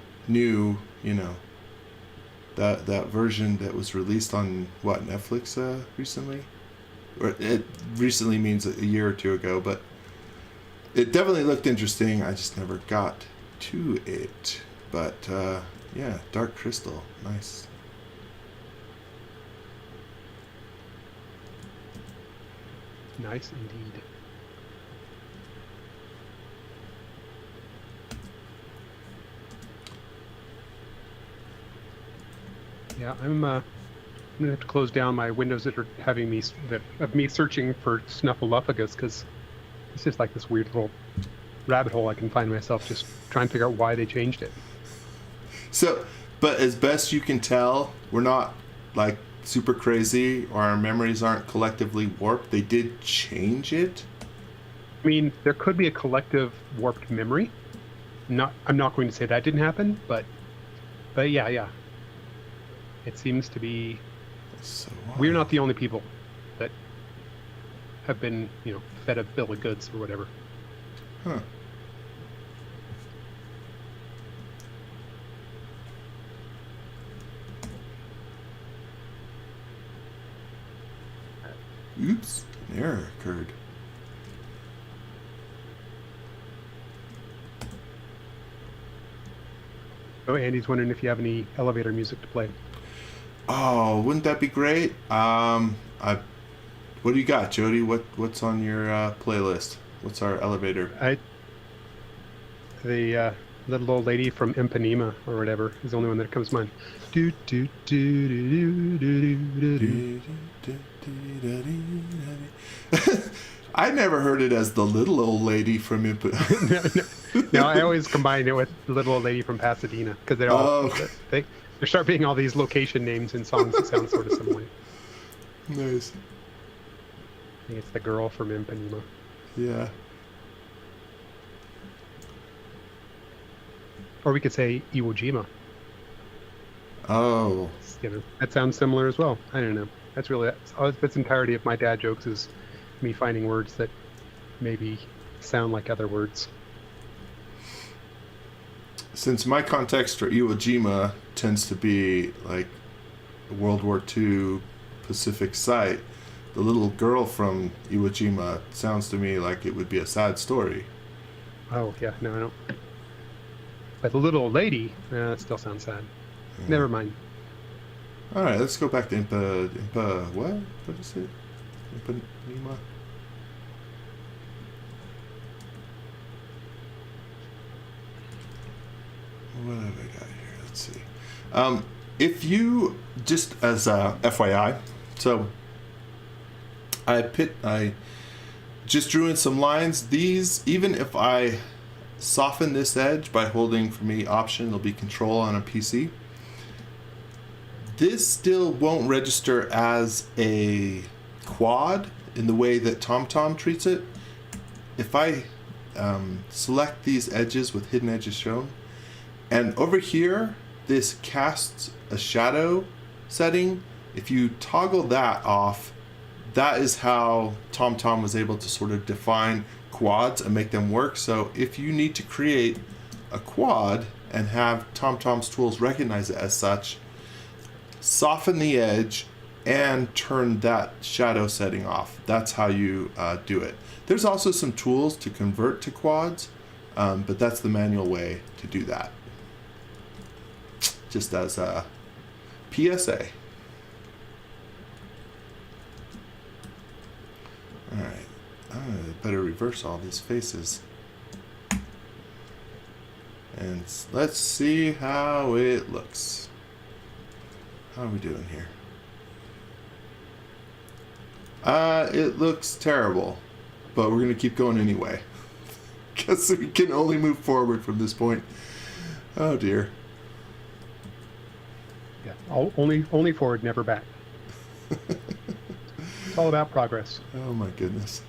that version that was released on Netflix recently, or it recently means a year or two ago, but it definitely looked interesting. I just never got to it, but yeah, Dark Crystal, nice. Nice indeed. Yeah, I'm gonna have to close down my windows that are having me searching for Snuffleupagus, because it's just like this weird little rabbit hole I can find myself just trying to figure out why they changed it. So, but as best you can tell, we're not like super crazy, or our memories aren't collectively warped. They did change it. I mean, there could be a collective warped memory. I'm not going to say that didn't happen, but yeah. It seems to be. So we're not the only people that have been, fed a bill of goods or whatever. Huh. Oops, an error occurred. Oh, Andy's wondering if you have any elevator music to play. Oh, wouldn't that be great? What do you got, Jody? What's on your playlist? What's our elevator? The little old lady from Ipanema or whatever is the only one that comes to mind. Do do do do do do do. I never heard it as the little old lady from Ipanema. No, I always combine it with the little old lady from Pasadena, because they're all there start being all these location names in songs that sound sort of similar. Nice. I think it's the girl from Ipanema. Yeah. Or we could say Iwo Jima. Oh. That sounds similar as well. I don't know. That's entirety of my dad jokes is me finding words that maybe sound like other words. since my context for Iwo Jima tends to be like a World War II Pacific site, the little girl from Iwo Jima sounds to me like it would be a sad story. Oh, yeah, no, I don't. But the little old lady, that still sounds sad. Yeah. Never mind. All right, let's go back to Impa, what? What is it? Ipanema? What have I got here? Let's see. If you, just as a FYI, so I just drew in some lines. These, even if I soften this edge by holding, for me, Option, it'll be Control on a PC, this still won't register as a quad in the way that TomTom treats it. If I select these edges with hidden edges shown, and over here, this casts a shadow setting. If you toggle that off, that is how TomTom was able to sort of define quads and make them work. So if you need to create a quad and have TomTom's tools recognize it as such, soften the edge and turn that shadow setting off. That's how you do it. There's also some tools to convert to quads, but that's the manual way to do that. Just as a PSA. Alright, I better reverse all these faces. And let's see how it looks. How are we doing here? It looks terrible, but we're going to keep going anyway. Because we can only move forward from this point. Oh dear. Yeah, only forward, never back. It's all about progress. Oh my goodness.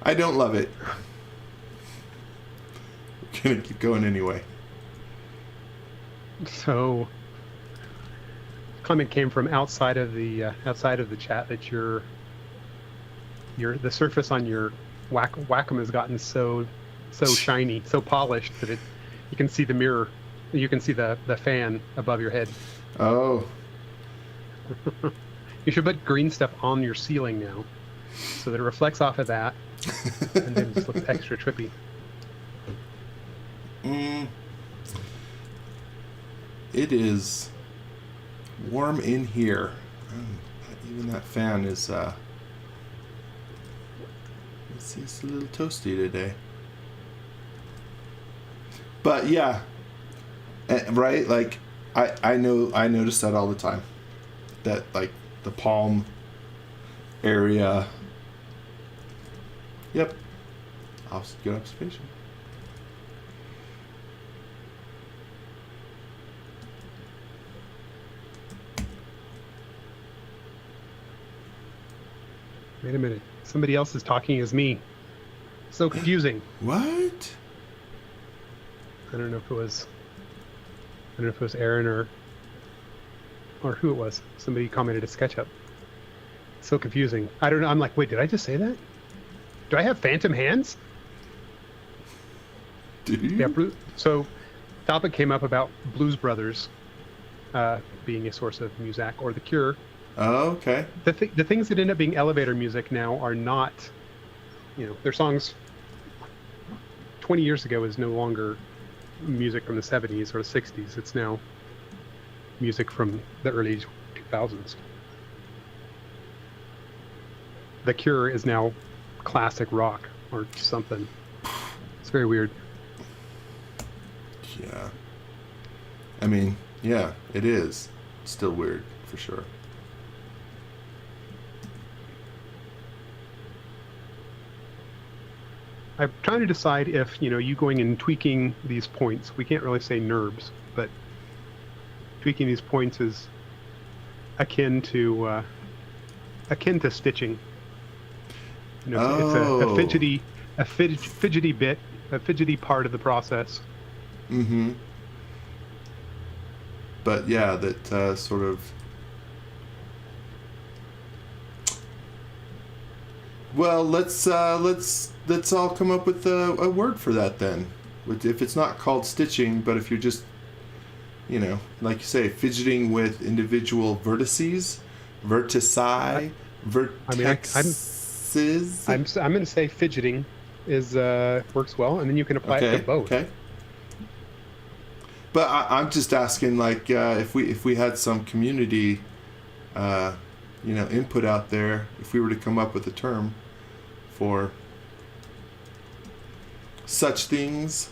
I don't love it. We're gonna keep going anyway. So, comment came from outside of the chat that the surface on your Wacom has gotten so shiny, so polished that you can see the mirror. You can see the fan above your head. Oh. You should put green stuff on your ceiling now, so that it reflects off of that, and then just looks extra trippy. It is warm in here. Even that fan is it's a little toasty today. But yeah. Right, like I notice that all the time, that like the palm area. Yep, good observation. Wait a minute, somebody else is talking as me. So confusing. What? I don't know if it was Aaron or who it was. Somebody commented at SketchUp. So confusing. I don't know. I'm like, wait, did I just say that? Do I have phantom hands? Do you? Yeah. So, topic came up about Blues Brothers being a source of Muzak, or The Cure. Oh, okay. The things that end up being elevator music now are not, their songs 20 years ago is no longer music from the 70s or the 60s. It's now music from the early 2000s. The Cure is now classic rock or something. It's very weird. Yeah. I mean, yeah, it is. It's still weird, for sure. I'm trying to decide if, you going and tweaking these points, we can't really say NURBS, but tweaking these points is akin to stitching. It's a fidgety bit, a fidgety part of the process. Mm-hmm. But yeah, that sort of. Well, let's all come up with a word for that then. if it's not called stitching, but if you're just, like you say, fidgeting with individual vertices, vertici, vertexes. I'm going to say fidgeting is works well, and then you can apply it to both. Okay. But I'm just asking, like, if we had some community, input out there, if we were to come up with a term for such things,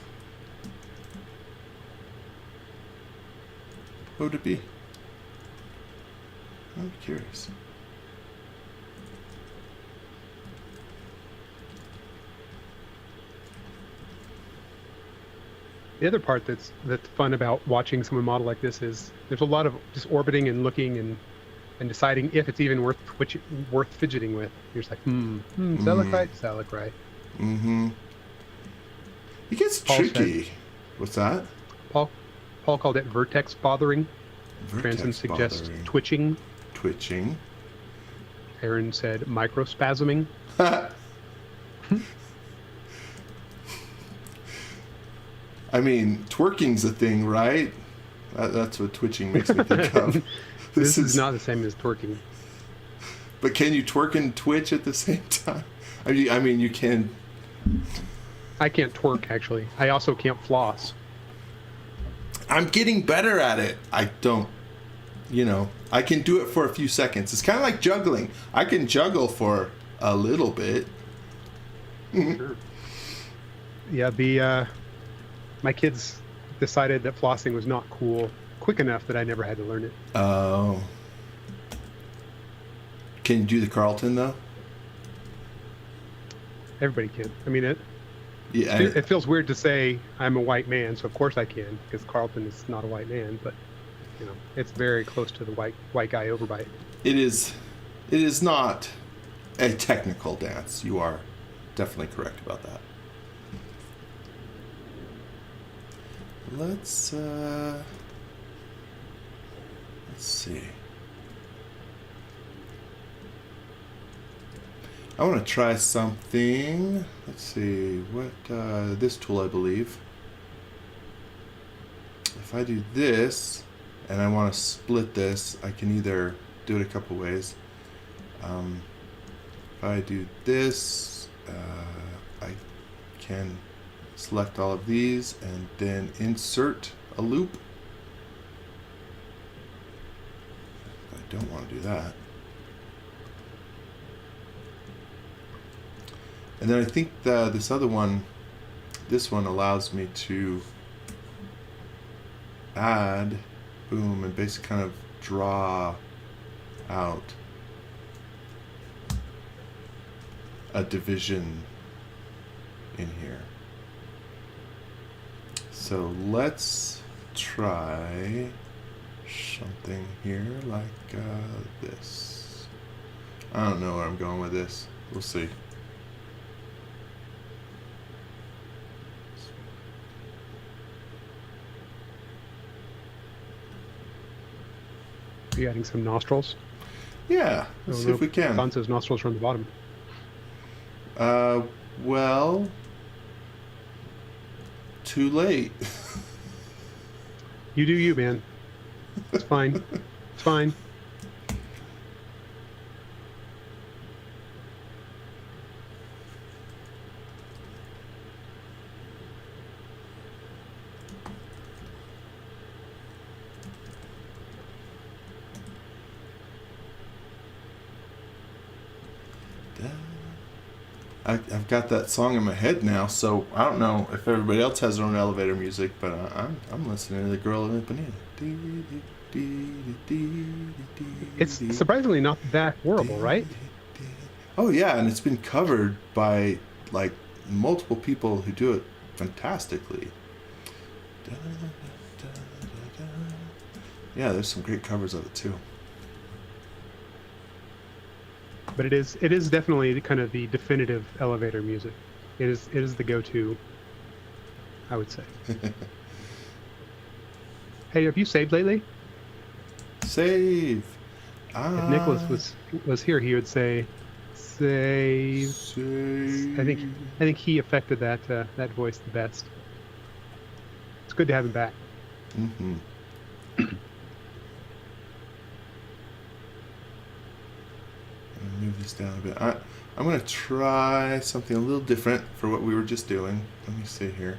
what would it be? I'm curious. The other part that's fun about watching someone model like this is there's a lot of just orbiting and looking and deciding if it's even worth fidgeting with. You're just like, does that look right? Does that look right? Mm-hmm. It gets tricky. What's that? Paul called it vertex bothering. Transom suggests twitching. Twitching. Aaron said microspasming. I mean, twerking's a thing, right? That's what twitching makes me think of. This is not the same as twerking. But can you twerk and twitch at the same time? I mean, you can. I can't twerk, actually. I also can't floss. I'm getting better at it. I don't, I can do it for a few seconds. It's kind of like juggling. I can juggle for a little bit. Sure. Yeah, my kids decided that flossing was not cool quick enough that I never had to learn it. Oh. Can you do the Carlton, though? Everybody can. I mean, it feels weird to say I'm a white man, so of course I can, because Carlton is not a white man, but, it's very close to the white guy overbite. It is not a technical dance. You are definitely correct about that. Let's see. I want to try something. Let's see. What, this tool, I believe. If I do this, and I want to split this, I can either do it a couple ways. If I do this, I can select all of these and then insert a loop. I don't want to do that. And then I think this one allows me to add, boom, and basically kind of draw out a division in here. So let's try something here like this. I don't know where I'm going with this. We'll see. Are you adding some nostrils? Yeah, let's see if we can. Don says nostrils from the bottom. Well, too late. You do you, man. It's fine. It's fine. I've got that song in my head now, so I don't know if everybody else has their own elevator music, but I'm listening to the girl in the banana. It's surprisingly not that horrible, right? Oh yeah, and it's been covered by like multiple people who do it fantastically. Yeah, there's some great covers of it too. But it is definitely kind of the definitive elevator music. It is the go-to, I would say. Hey, have you saved lately? Save. If Nicholas was here, he would say, "Save." Save. I think he affected that voice the best. good to have him back. Mm-hmm. Move this down a bit. I'm going to try something a little different for what we were just doing. Let me see here.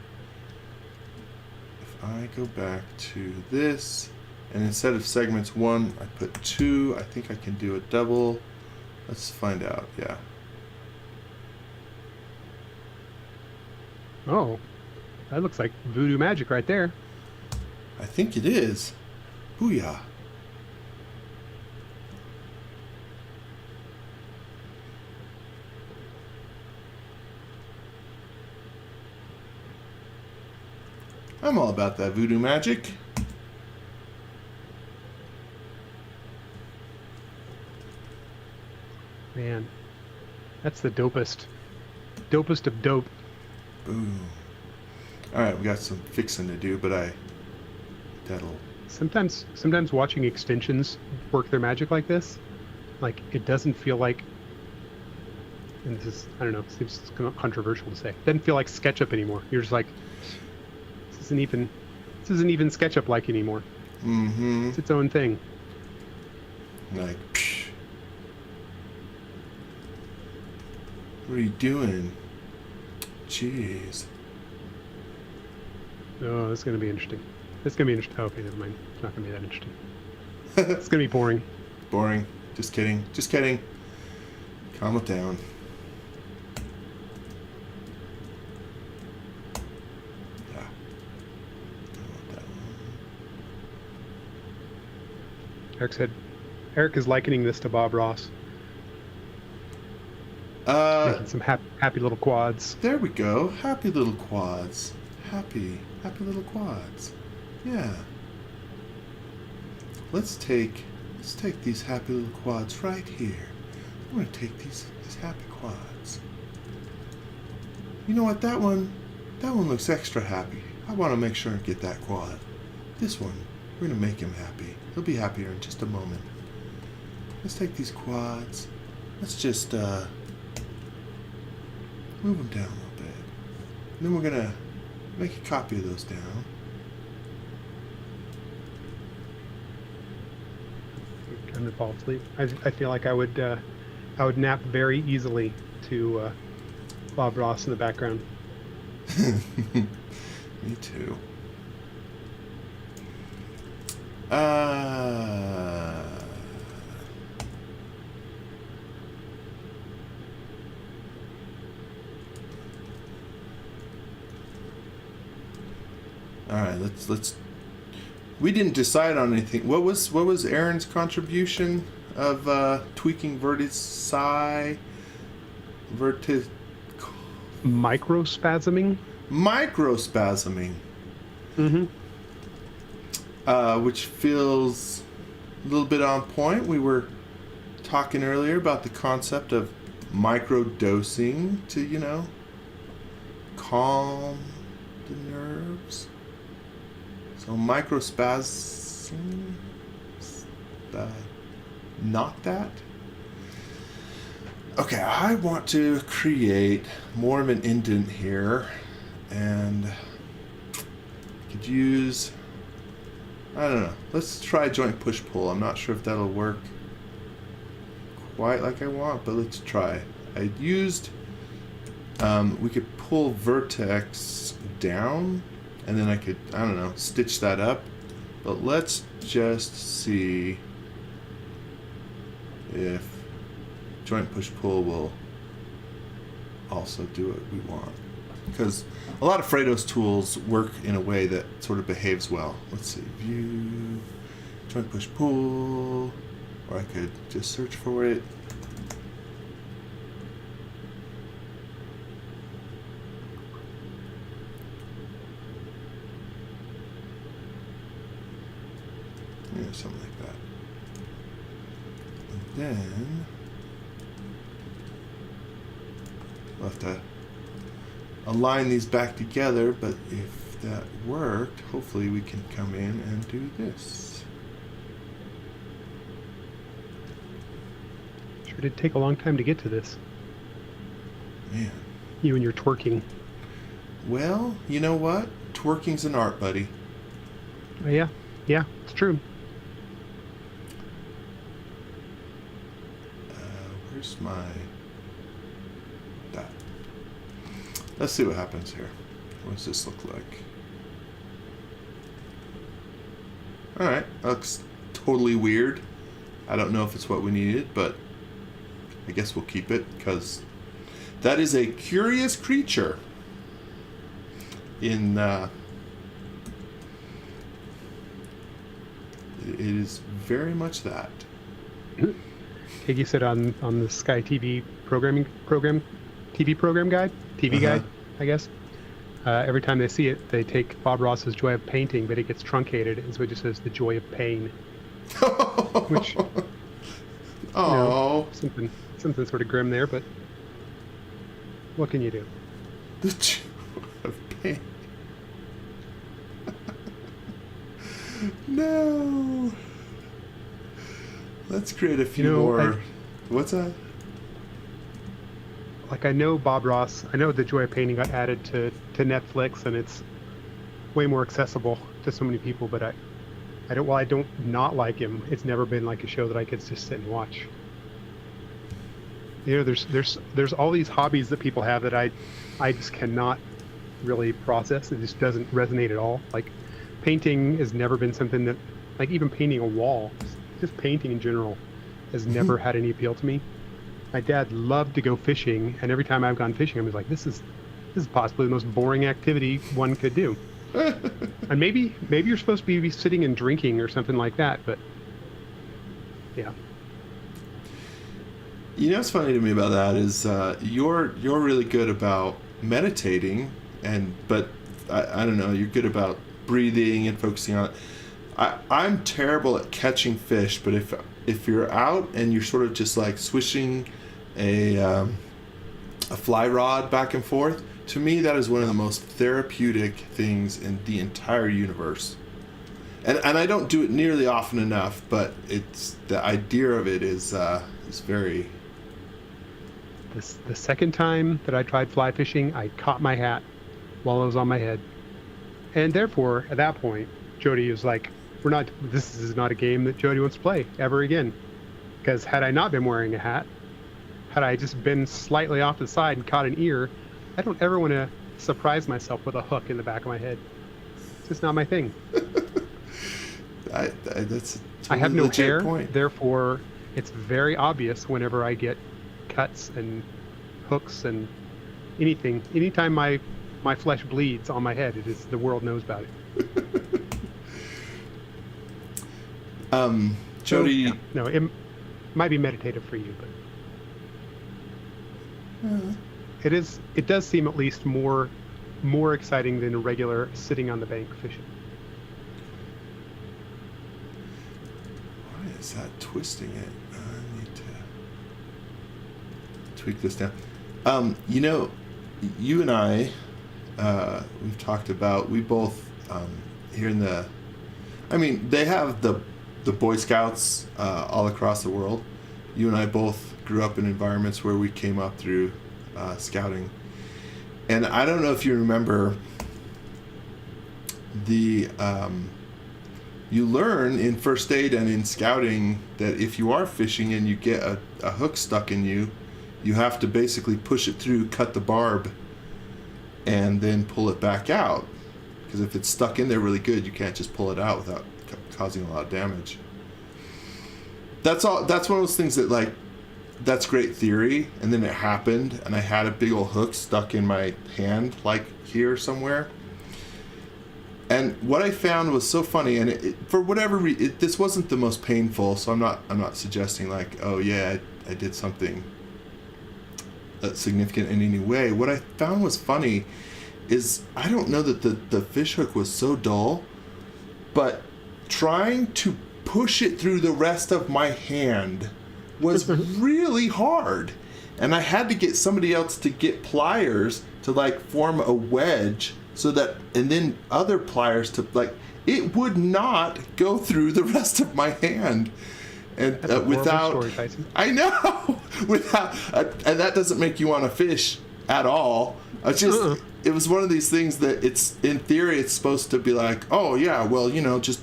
If I go back to this, and instead of segments 1, I put 2, I think I can do a double. Let's find out, yeah. Oh, that looks like voodoo magic right there. I think it is. Booyah. I'm all about that voodoo magic. Man, that's the dopest. Dopest of dope. Boom. Alright, we got some fixing to do, but that'll... Sometimes watching extensions work their magic like this, like, it doesn't feel like, and this is, I don't know, seems controversial to say, it doesn't feel like SketchUp anymore. You're just like, this isn't even SketchUp like anymore. Mm-hmm. It's its own thing. Like, psh. What are you doing? Jeez. Oh, this is going to be interesting. It's going to be interesting. Oh, okay, never mind. It's not going to be that interesting. It's going to be boring. Boring. Just kidding. Just kidding. Calm it down. Yeah. I want that one. Eric said, Eric is likening this to Bob Ross. Making some happy little quads. There we go. Happy little quads. Happy little quads. Yeah. Let's take these happy little quads right here. I'm gonna take these happy quads. You know what? That one looks extra happy. I want to make sure and get that quad. This one, we're gonna make him happy. He'll be happier in just a moment. Let's take these quads. Let's just move them down a little bit. And then we're gonna make a copy of those down. I'm gonna fall asleep. I feel like I would nap very easily to Bob Ross in the background. Me too. All right, let's. We didn't decide on anything. What was Aaron's contribution of tweaking Vertex? Microspasming. Microspasming. Mm-hmm. Which feels a little bit on point. We were talking earlier about the concept of microdosing to, calm the nerves. So microspasm, not that. Okay, I want to create more of an indent here, and could use, I don't know, let's try joint push-pull. I'm not sure if that'll work quite like I want, but let's try. I used, we could pull vertex down, and then I could, I don't know, stitch that up. But let's just see if joint push-pull will also do what we want. Because a lot of Vertex tools work in a way that sort of behaves well. Let's see, view, joint push-pull, or I could just search for it. Yeah, something like that. And then we'll have to align these back together, but if that worked, hopefully we can come in and do this. Sure did take a long time to get to this. Man. You and your twerking. Well, you know what? Twerking's an art, buddy. Yeah, it's true. Where's my... that. Let's see what happens here. What does this look like? Alright, looks totally weird. I don't know if it's what we needed, but I guess we'll keep it, because that is a curious creature in... it is very much that. Higgy said on the Sky TV TV program guide, guide, I guess. Every time they see it, they take Bob Ross's Joy of Painting, but it gets truncated, and so it just says the Joy of Pain. Which, something sort of grim there, but what can you do? The Joy of Pain. No. Let's create a few more. What's that? Like, I know Bob Ross, I know the Joy of Painting got added to Netflix, and it's way more accessible to so many people, but I don't not like him. It's never been like a show that I could just sit and watch. You know, there's all these hobbies that people have that I just cannot really process. It just doesn't resonate at all. Like, painting has never been something that, like, even painting a wall, just painting in general, has never had any appeal to me. My dad loved to go fishing, and every time I've gone fishing, I was like, this is possibly the most boring activity one could do. And maybe you're supposed to be sitting and drinking or something like that, but yeah. You know what's funny to me about that is you're really good about meditating, but I don't know, you're good about breathing and focusing on it. I'm terrible at catching fish, but if you're out and you're sort of just like swishing a fly rod back and forth, to me that is one of the most therapeutic things in the entire universe. And I don't do it nearly often enough, but it's the idea of it is very. The second time that I tried fly fishing, I caught my hat while it was on my head, and therefore at that point, Jody was like, this is not a game that Jody wants to play ever again. Because had I not been wearing a hat, had I just been slightly off the side and caught an ear, I don't ever want to surprise myself with a hook in the back of my head. It's just not my thing. That's a totally I have no hair, point. Therefore it's very obvious whenever I get cuts and hooks and anything. Anytime my flesh bleeds on my head, the world knows about it. Jody. So, no, it might be meditative for you, but it does seem at least more exciting than a regular sitting on the bank fishing. Why is that twisting it? I need to tweak this down. You know, you and I, we've talked about, we both here in the, I mean, they have the Boy Scouts all across the world. You and I both grew up in environments where we came up through scouting. And I don't know if you remember you learn in first aid and in scouting that if you are fishing and you get a hook stuck in you, you have to basically push it through, cut the barb, and then pull it back out. Because if it's stuck in there really good, you can't just pull it out without causing a lot of damage. That's all. That's one of those things that, like, that's great theory, and then it happened, and I had a big old hook stuck in my hand, like here somewhere. And what I found was so funny, and for whatever reason, this wasn't the most painful. So I'm not suggesting like, oh yeah, I did something significant in any way. What I found was funny is I don't know that the fish hook was so dull, but trying to push it through the rest of my hand was really hard. And I had to get somebody else to get pliers to like form a wedge so that, and then other pliers to like, it would not go through the rest of my hand. And without, story, I know, without, and that doesn't make you want to fish at all. It was one of these things that it's, in theory, it's supposed to be like, oh yeah, well, you know, just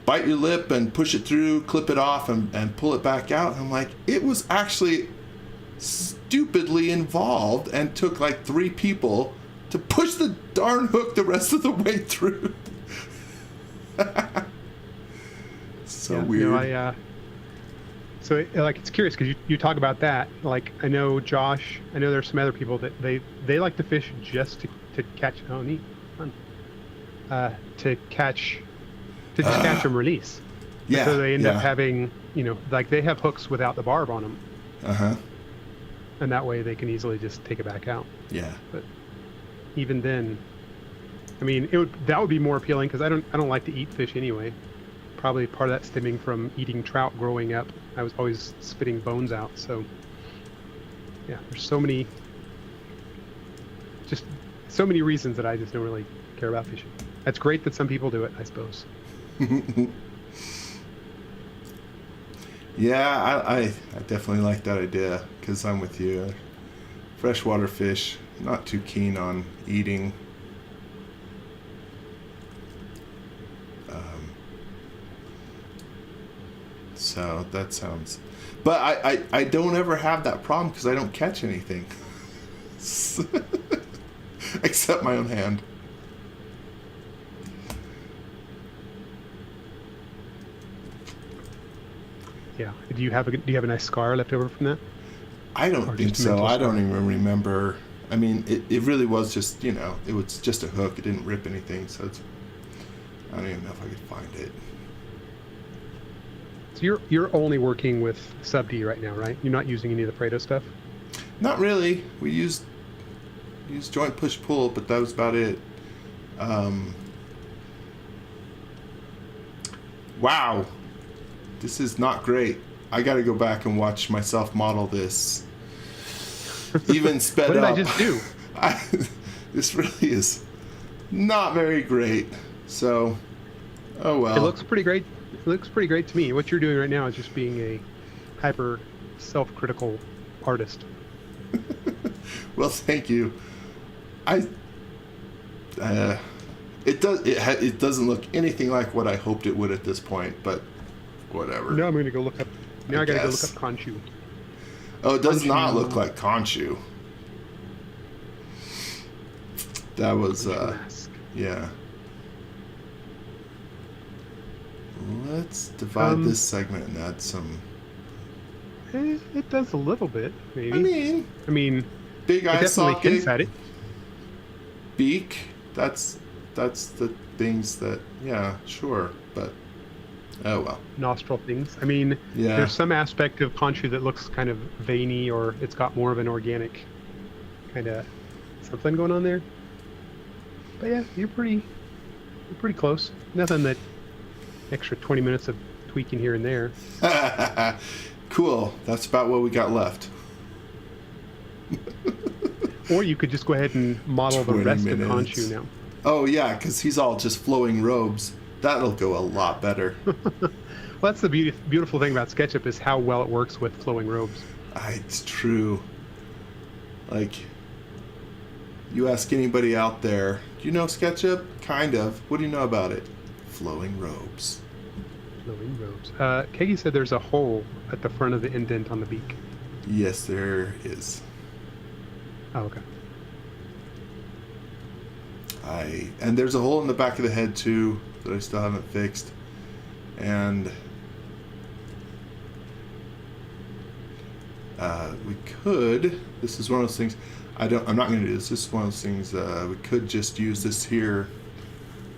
bite your lip and push it through, clip it off, and pull it back out. And I'm like, it was actually stupidly involved and took like 3 people to push the darn hook the rest of the way through. So weird. You know, so like, it's curious because you talk about that. Like, I know Josh, I know there's some other people that they like to fish just to catch. Oh, neat, fun. To catch, to just catch and release. Yeah. So they end up having, you know, like they have hooks without the barb on them. And that way they can easily just take it back out. Yeah. But even then, I mean, that would be more appealing because I don't like to eat fish anyway. Probably part of that stemming from eating trout growing up. I was always spitting bones out. So yeah, there's so many reasons that I just don't really care about fishing. That's great that some people do it, I suppose. Yeah, I definitely like that idea because I'm with you. Freshwater fish, not too keen on eating. So that sounds, but I don't ever have that problem because I don't catch anything except my own hand. Yeah. Do you have a nice scar left over from that? I don't think so. I don't even remember. I mean, it really was just, you know, it was just a hook. It didn't rip anything, so I don't even know if I could find it. So you're only working with Subd right now, right? You're not using any of the Pareto stuff? Not really. We used joint push pull, but that was about it. Wow, this is not great. I got to go back and watch myself model this. Even sped up. What did I just do? This really is not very great. So, oh well. It looks pretty great. It looks pretty great to me. What you're doing right now is just being a hyper self-critical artist. Well, thank you. It doesn't look anything like what I hoped it would at this point, but whatever. Now I'm going to go look up. Now I got to go look up Conchu. Oh, it does not look like Conchu. That was yeah. Let's divide this segment and add some. It does a little bit, maybe. I mean, big eye socket. Hints at it. Beak. That's the things that, yeah, sure, but oh well. Nostril things. I mean, there's some aspect of Conchu that looks kind of veiny, or it's got more of an organic kind of something going on there. But yeah, you're pretty close. Nothing that extra 20 minutes of tweaking here and there. Cool. That's about what we got left. Or you could just go ahead and model the rest of Conchu now. Oh yeah, because he's all just flowing robes. That'll go a lot better. Well, that's the beautiful thing about SketchUp is how well it works with flowing robes. It's true. Like, you ask anybody out there, do you know SketchUp? Kind of. What do you know about it? Flowing robes. Flowing robes. Kegi said there's a hole at the front of the indent on the beak. Yes, there is. Oh, okay. And there's a hole in the back of the head too that I still haven't fixed. And we could. This is one of those things. I'm not going to do this. This is one of those things. We could just use this here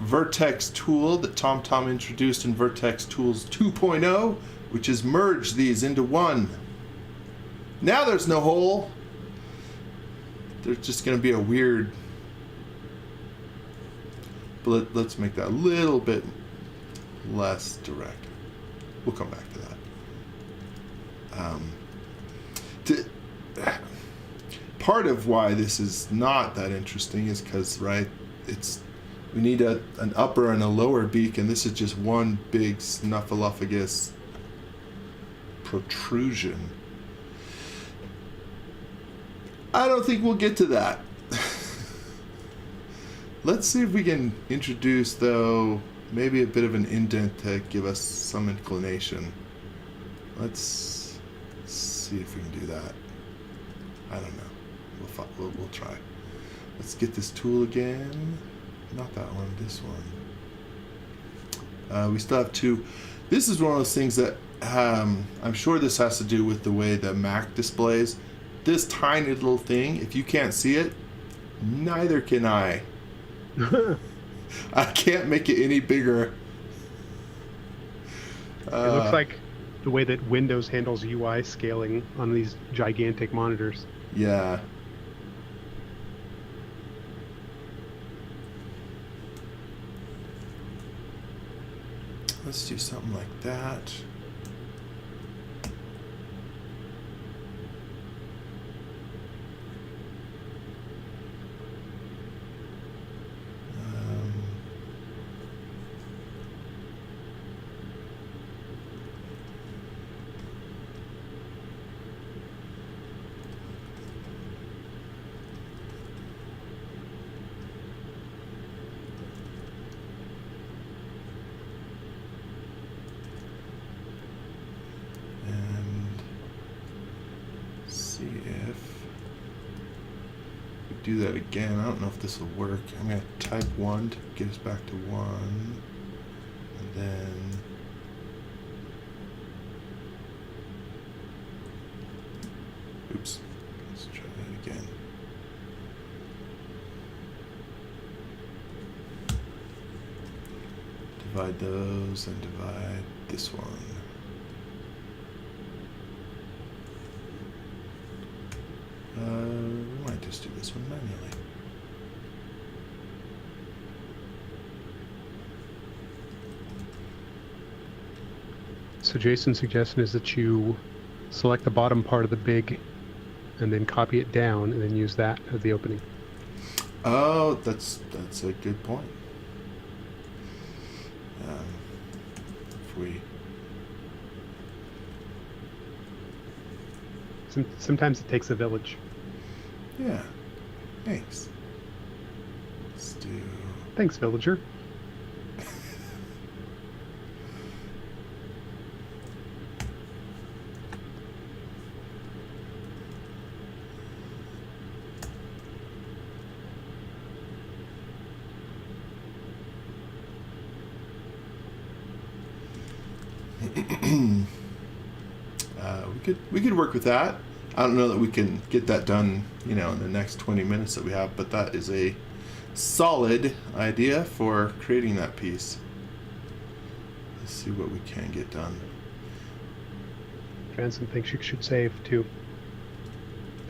Vertex tool that TomTom introduced in Vertex Tools 2.0, which is merge these into one. Now there's no hole. There's just going to be a weird. But let's make that a little bit less direct. We'll come back to that. Part of why this is not that interesting is because, right, we need an upper and a lower beak, and this is just one big snuffleupagus protrusion. I don't think we'll get to that. Let's see if we can introduce, though, maybe a bit of an indent to give us some inclination. Let's see if we can do that. I don't know. We'll try. Let's get this tool again. Not that one, this one. We still have two. This is one of those things that I'm sure this has to do with the way the Mac displays. This tiny little thing, if you can't see it, neither can I. I can't make it any bigger. It looks like the way that Windows handles UI scaling on these gigantic monitors. Yeah. Let's do something like that. Do that again. I don't know if this will work. I'm going to type 1 to get us back to 1. And then... Oops. Let's try that again. Divide those and divide this one. We might just do this one manually. So Jason's suggestion is that you select the bottom part of the big and then copy it down and then use that as the opening. Oh, that's a good point. If we... Sometimes it takes a village. Yeah. Thanks. Let's do... Thanks, villager. We could work with that. I don't know that we can get that done, in the next 20 minutes that we have, but that is a solid idea for creating that piece. Let's see what we can get done. Transom thinks you should save too.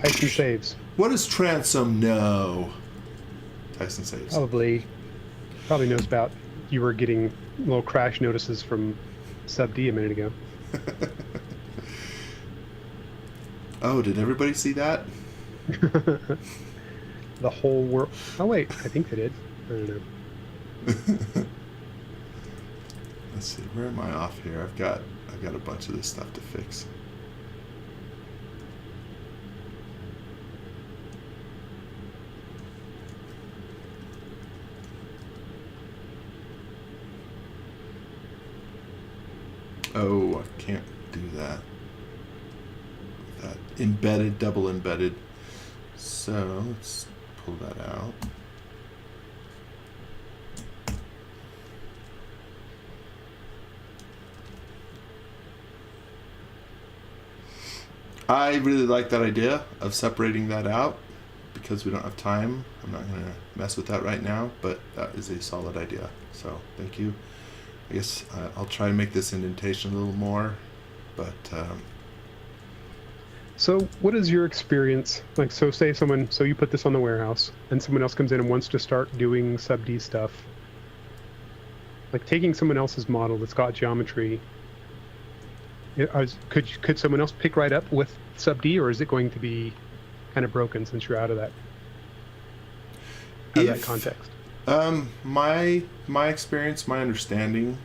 Tyson saves. What does Transom know? Tyson saves. Probably knows about you were getting little crash notices from Subd a minute ago. Oh, did everybody see that? The whole world. Oh wait, I think they did. I don't know. Let's see, where am I off here? I've got a bunch of this stuff to fix. Oh, I can't do that. That embedded, double embedded. So let's pull that out. I really like that idea of separating that out because we don't have time. I'm not going to mess with that right now, but that is a solid idea. So thank you. I guess I'll try to make this indentation a little more, but... So what is your experience? Like, so say so you put this on the warehouse and someone else comes in and wants to start doing Subd stuff. Like taking someone else's model that's got geometry, could someone else pick right up with Subd, or is it going to be kind of broken since you're out of that, that context? My experience, my understanding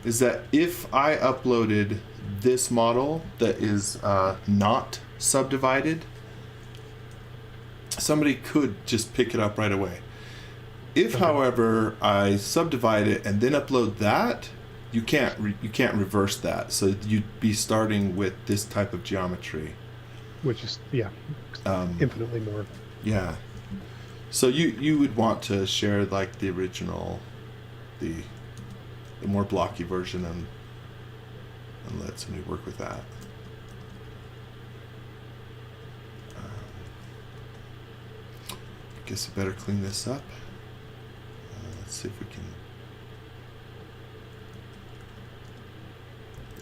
is that if I uploaded this model that is not subdivided, somebody could just pick it up right away. If, however, I subdivide it and then upload that, you can't reverse that. So you'd be starting with this type of geometry, which is infinitely more. Yeah. So you would want to share like the original, the more blocky version, and let somebody work with that. I guess I better clean this up. Let's see if we can.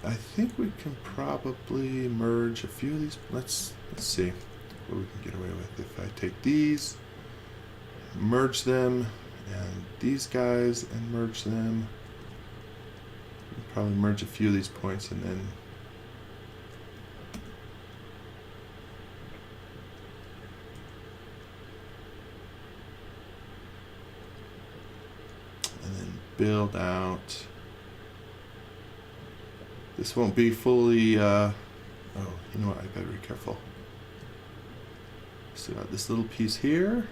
I think we can probably merge a few of these. Let's see what we can get away with. If I take these, merge them, and these guys, and merge them. We'll probably merge a few of these points, and then build out. This won't be fully, oh, you know what, I better be careful. So this little piece here,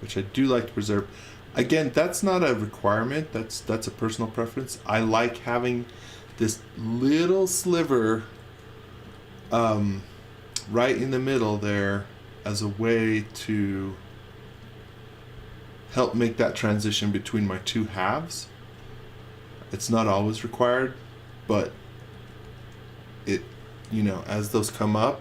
which I do like to preserve. Again, that's not a requirement, that's a personal preference. I like having this little sliver right in the middle there as a way to help make that transition between my two halves. It's not always required, but it, you know, as those come up,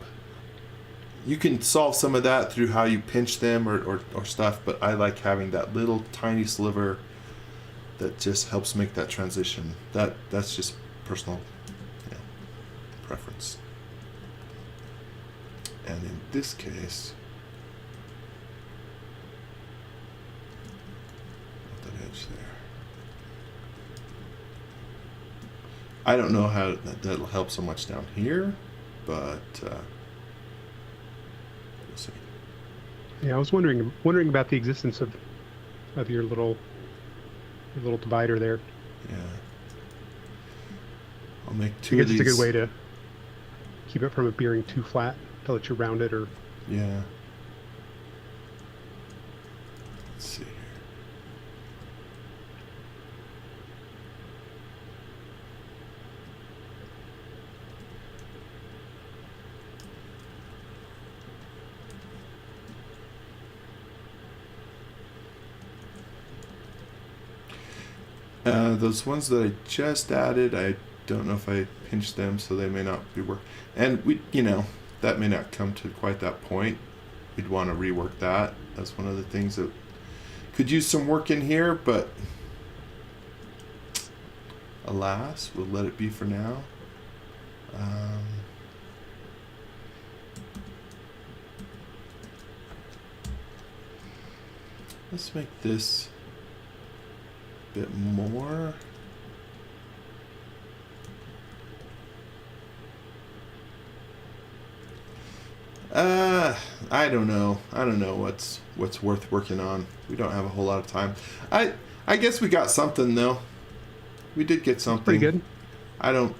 you can solve some of that through how you pinch them or stuff, but I like having that little tiny sliver that just helps make that transition. That's just personal, you know, preference. And in this case, that edge there. I don't know how that'll help so much down here, but we'll see. Yeah, I was wondering about the existence of your little divider there. Yeah. I'll make two of these. I guess it's a good way to keep it from appearing too flat, to let you round it or. Yeah. Let's see here. Those ones that I just added, I don't know if I pinched them, so they may not be work. And we, you know, that may not come to quite that point. We'd want to rework that. That's one of the things that could use some work in here, but alas, we'll let it be for now. Let's make this a bit more. I don't know. I don't know what's worth working on. We don't have a whole lot of time. I guess we got something though. We did get something. Pretty good. I don't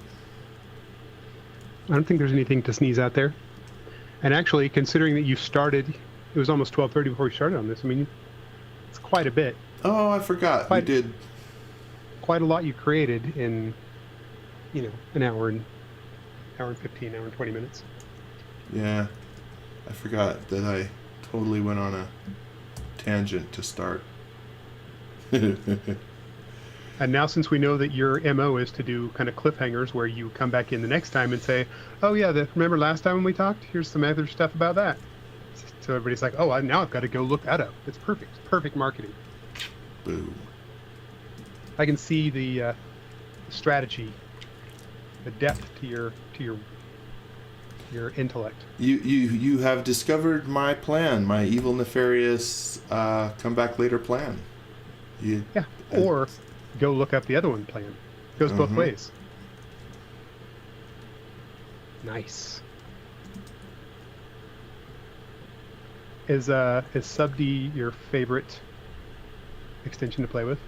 think there's anything to sneeze at there. And actually, considering that you started, it was almost 12:30 before we started on this. I mean, it's quite a bit. Oh, I forgot. We did quite a lot you created in, you know, an hour and 15, hour and 20 minutes. Yeah. I forgot that I totally went on a tangent to start. And now, since we know that your MO is to do kind of cliffhangers where you come back in the next time and say, oh yeah, remember last time when we talked? Here's some other stuff about that. So everybody's like, oh, now I've got to go look that up. It's perfect. It's perfect marketing. Boom. I can see the strategy, the depth to your intellect. You have discovered my plan, my evil, nefarious, come back later plan. Or go look up the other one plan. Goes both ways. Nice. Is Subd your favorite extension to play with?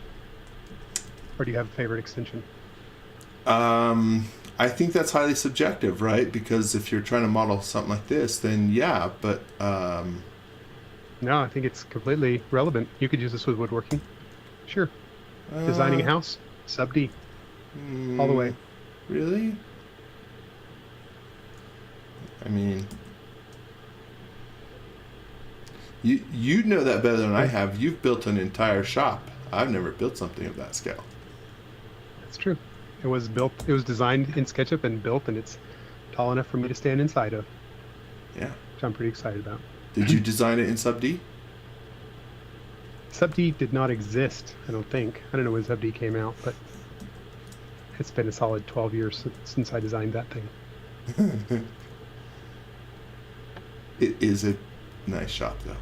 Or do you have a favorite extension? I think that's highly subjective, right? Because if you're trying to model something like this, then yeah, but No, I think it's completely relevant. You could use this with woodworking. Sure. Designing a house, sub D, all the way. Really? I mean, you know that better than I have. You've built an entire shop. I've never built something of that scale. That's true. It was designed in SketchUp and built, and it's tall enough for me to stand inside of. Yeah. Which I'm pretty excited about. Did you design it in Sub D? Sub D did not exist, I don't think. I don't know when Sub D came out, but it's been a solid 12 years since I designed that thing. It is a nice shop, though.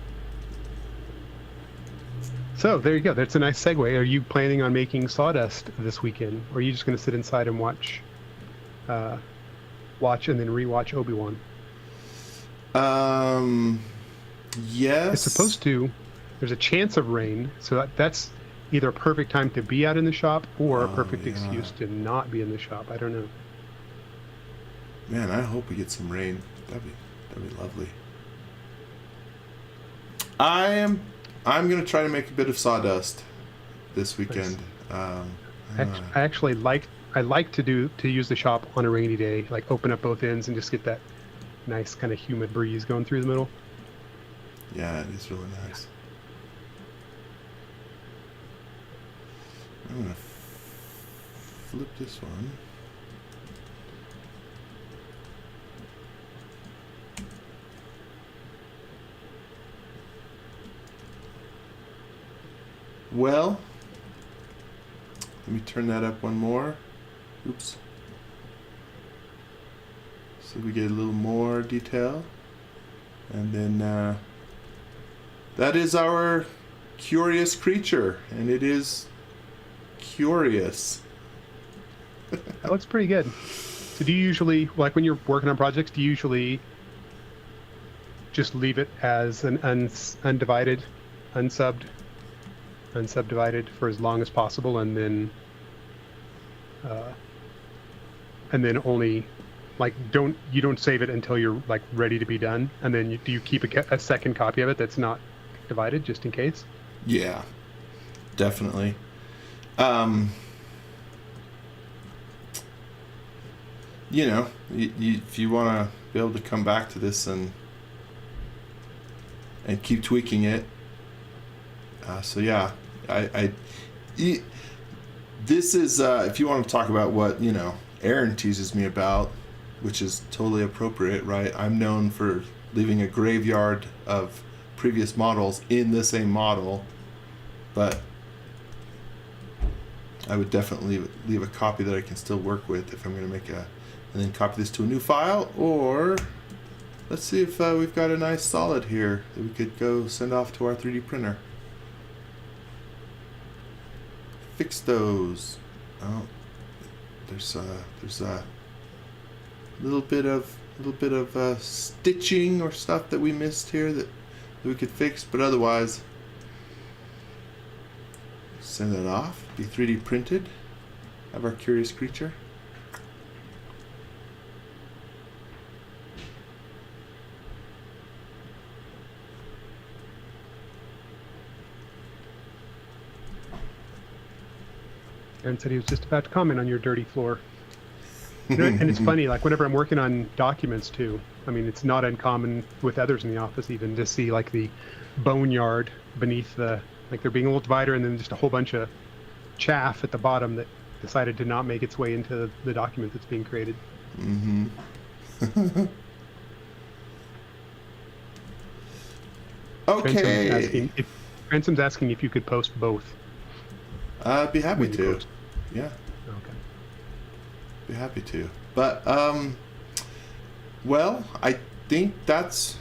So there you go. That's a nice segue. Are you planning on making sawdust this weekend, or are you just going to sit inside and watch and then rewatch Obi-Wan? Yes. It's supposed to. There's a chance of rain, so that's either a perfect time to be out in the shop or a perfect excuse to not be in the shop. I don't know. Man, I hope we get some rain. That'd be lovely. I'm gonna try to make a bit of sawdust this weekend. Nice. I actually like to use the shop on a rainy day, like open up both ends and just get that nice kind of humid breeze going through the middle. Yeah, it is really nice. I'm gonna flip this one. Well, let me turn that up one more. Oops. So we get a little more detail. And then that is our curious creature, and it is curious. That looks pretty good. So do you usually, like when you're working on projects, do you usually just leave it as an undivided, unsubdivided for as long as possible, and then only like you don't save it until you're like ready to be done, and then do you keep a second copy of it that's not divided just in case? Yeah, definitely. You know, if you want to be able to come back to this and keep tweaking it. So yeah, this is if you want to talk about what Aaron teases me about, which is totally appropriate, right? I'm known for leaving a graveyard of previous models in the same model, but I would definitely leave a copy that I can still work with if I'm going to make and then copy this to a new file. Or let's see if we've got a nice solid here that we could go send off to our 3D printer. Fix those. Oh, there's a little bit of stitching or stuff that we missed here that we could fix, but otherwise send it off, be 3D printed, have our curious creature. Aaron said he was just about to comment on your dirty floor. And it's funny, like whenever I'm working on documents too, I mean, it's not uncommon with others in the office even to see like the boneyard beneath like there being a little divider and then just a whole bunch of chaff at the bottom that decided to not make its way into the document that's being created. Mm-hmm. Okay. Ransom's asking if you could post both. I'd be happy to. Post. Yeah. Okay. Be happy to. But well, I think that's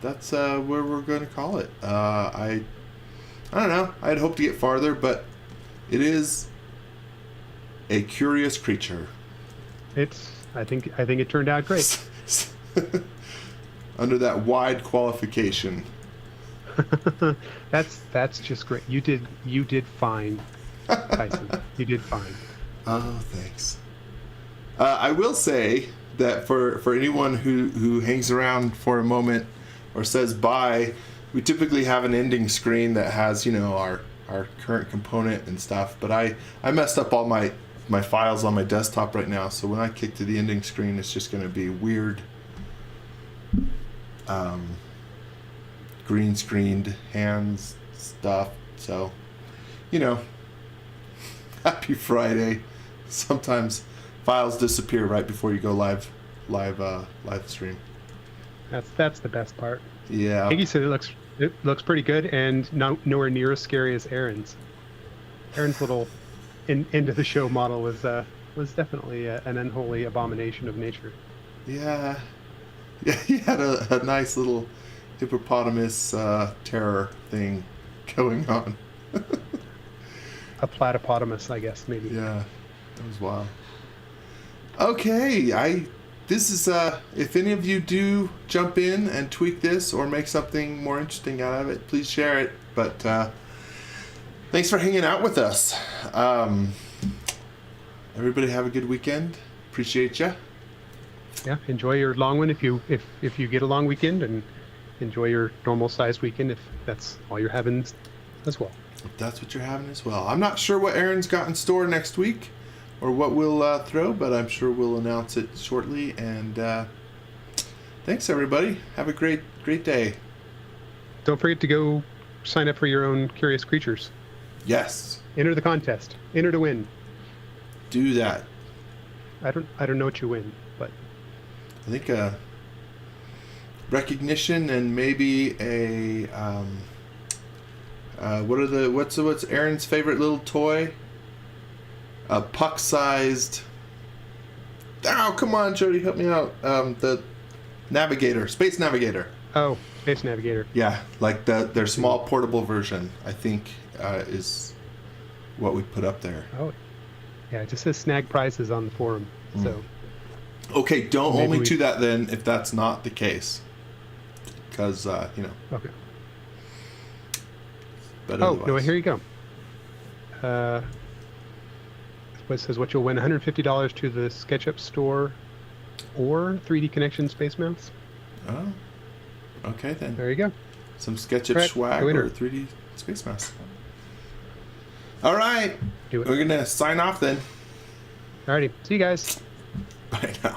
where we're going to call it. I don't know. I'd hope to get farther, but it is a curious creature. I think it turned out great. Under that wide qualification. That's just great. You did fine, Tyson. You did fine. Oh, thanks. I will say that for anyone who hangs around for a moment or says bye, we typically have an ending screen that has, you know, our current component and stuff, but I messed up all my files on my desktop right now, so when I kick to the ending screen, it's just going to be weird green screened hands stuff. So, you know, happy Friday. Sometimes files disappear right before you go live stream. That's the best part. Yeah. Iggy said it looks pretty good and nowhere near as scary as Aaron's. Aaron's little end of the show model was definitely an unholy abomination of nature. Yeah. Yeah, he had a nice little hippopotamus terror thing going on. A platypotamus, I guess, maybe. Yeah, that was wild. Okay, this is if any of you do jump in and tweak this or make something more interesting out of it, please share it. But thanks for hanging out with us. Everybody have a good weekend. Appreciate you. Yeah, enjoy your long one if you get a long weekend, and enjoy your normal sized weekend if that's all you're having as well. If that's what you're having as well. I'm not sure what Aaron's got in store next week or what we'll throw, but I'm sure we'll announce it shortly. And thanks, everybody. Have a great day. Don't forget to go sign up for your own Curious Creatures. Yes. Enter the contest. Enter to win. Do that. I don't know what you win, but I think recognition and maybe a what's Aaron's favorite little toy? A puck-sized. Oh, come on, Jody, help me out. The navigator, space navigator. Oh, space navigator. Yeah, like their small portable version, I think, is what we put up there. Oh, yeah, it just says snag prizes on the forum. So. Okay, don't hold me to that then if that's not the case, because you know. Okay. But oh no, here you go. It says what you'll win: $150 to the SketchUp store, or 3D Connection Space Mouse. Oh, okay then. There you go. Some SketchUp swag or 3D Space Mouse. All right, do it. We're gonna sign off then. Alrighty, see you guys. Bye now.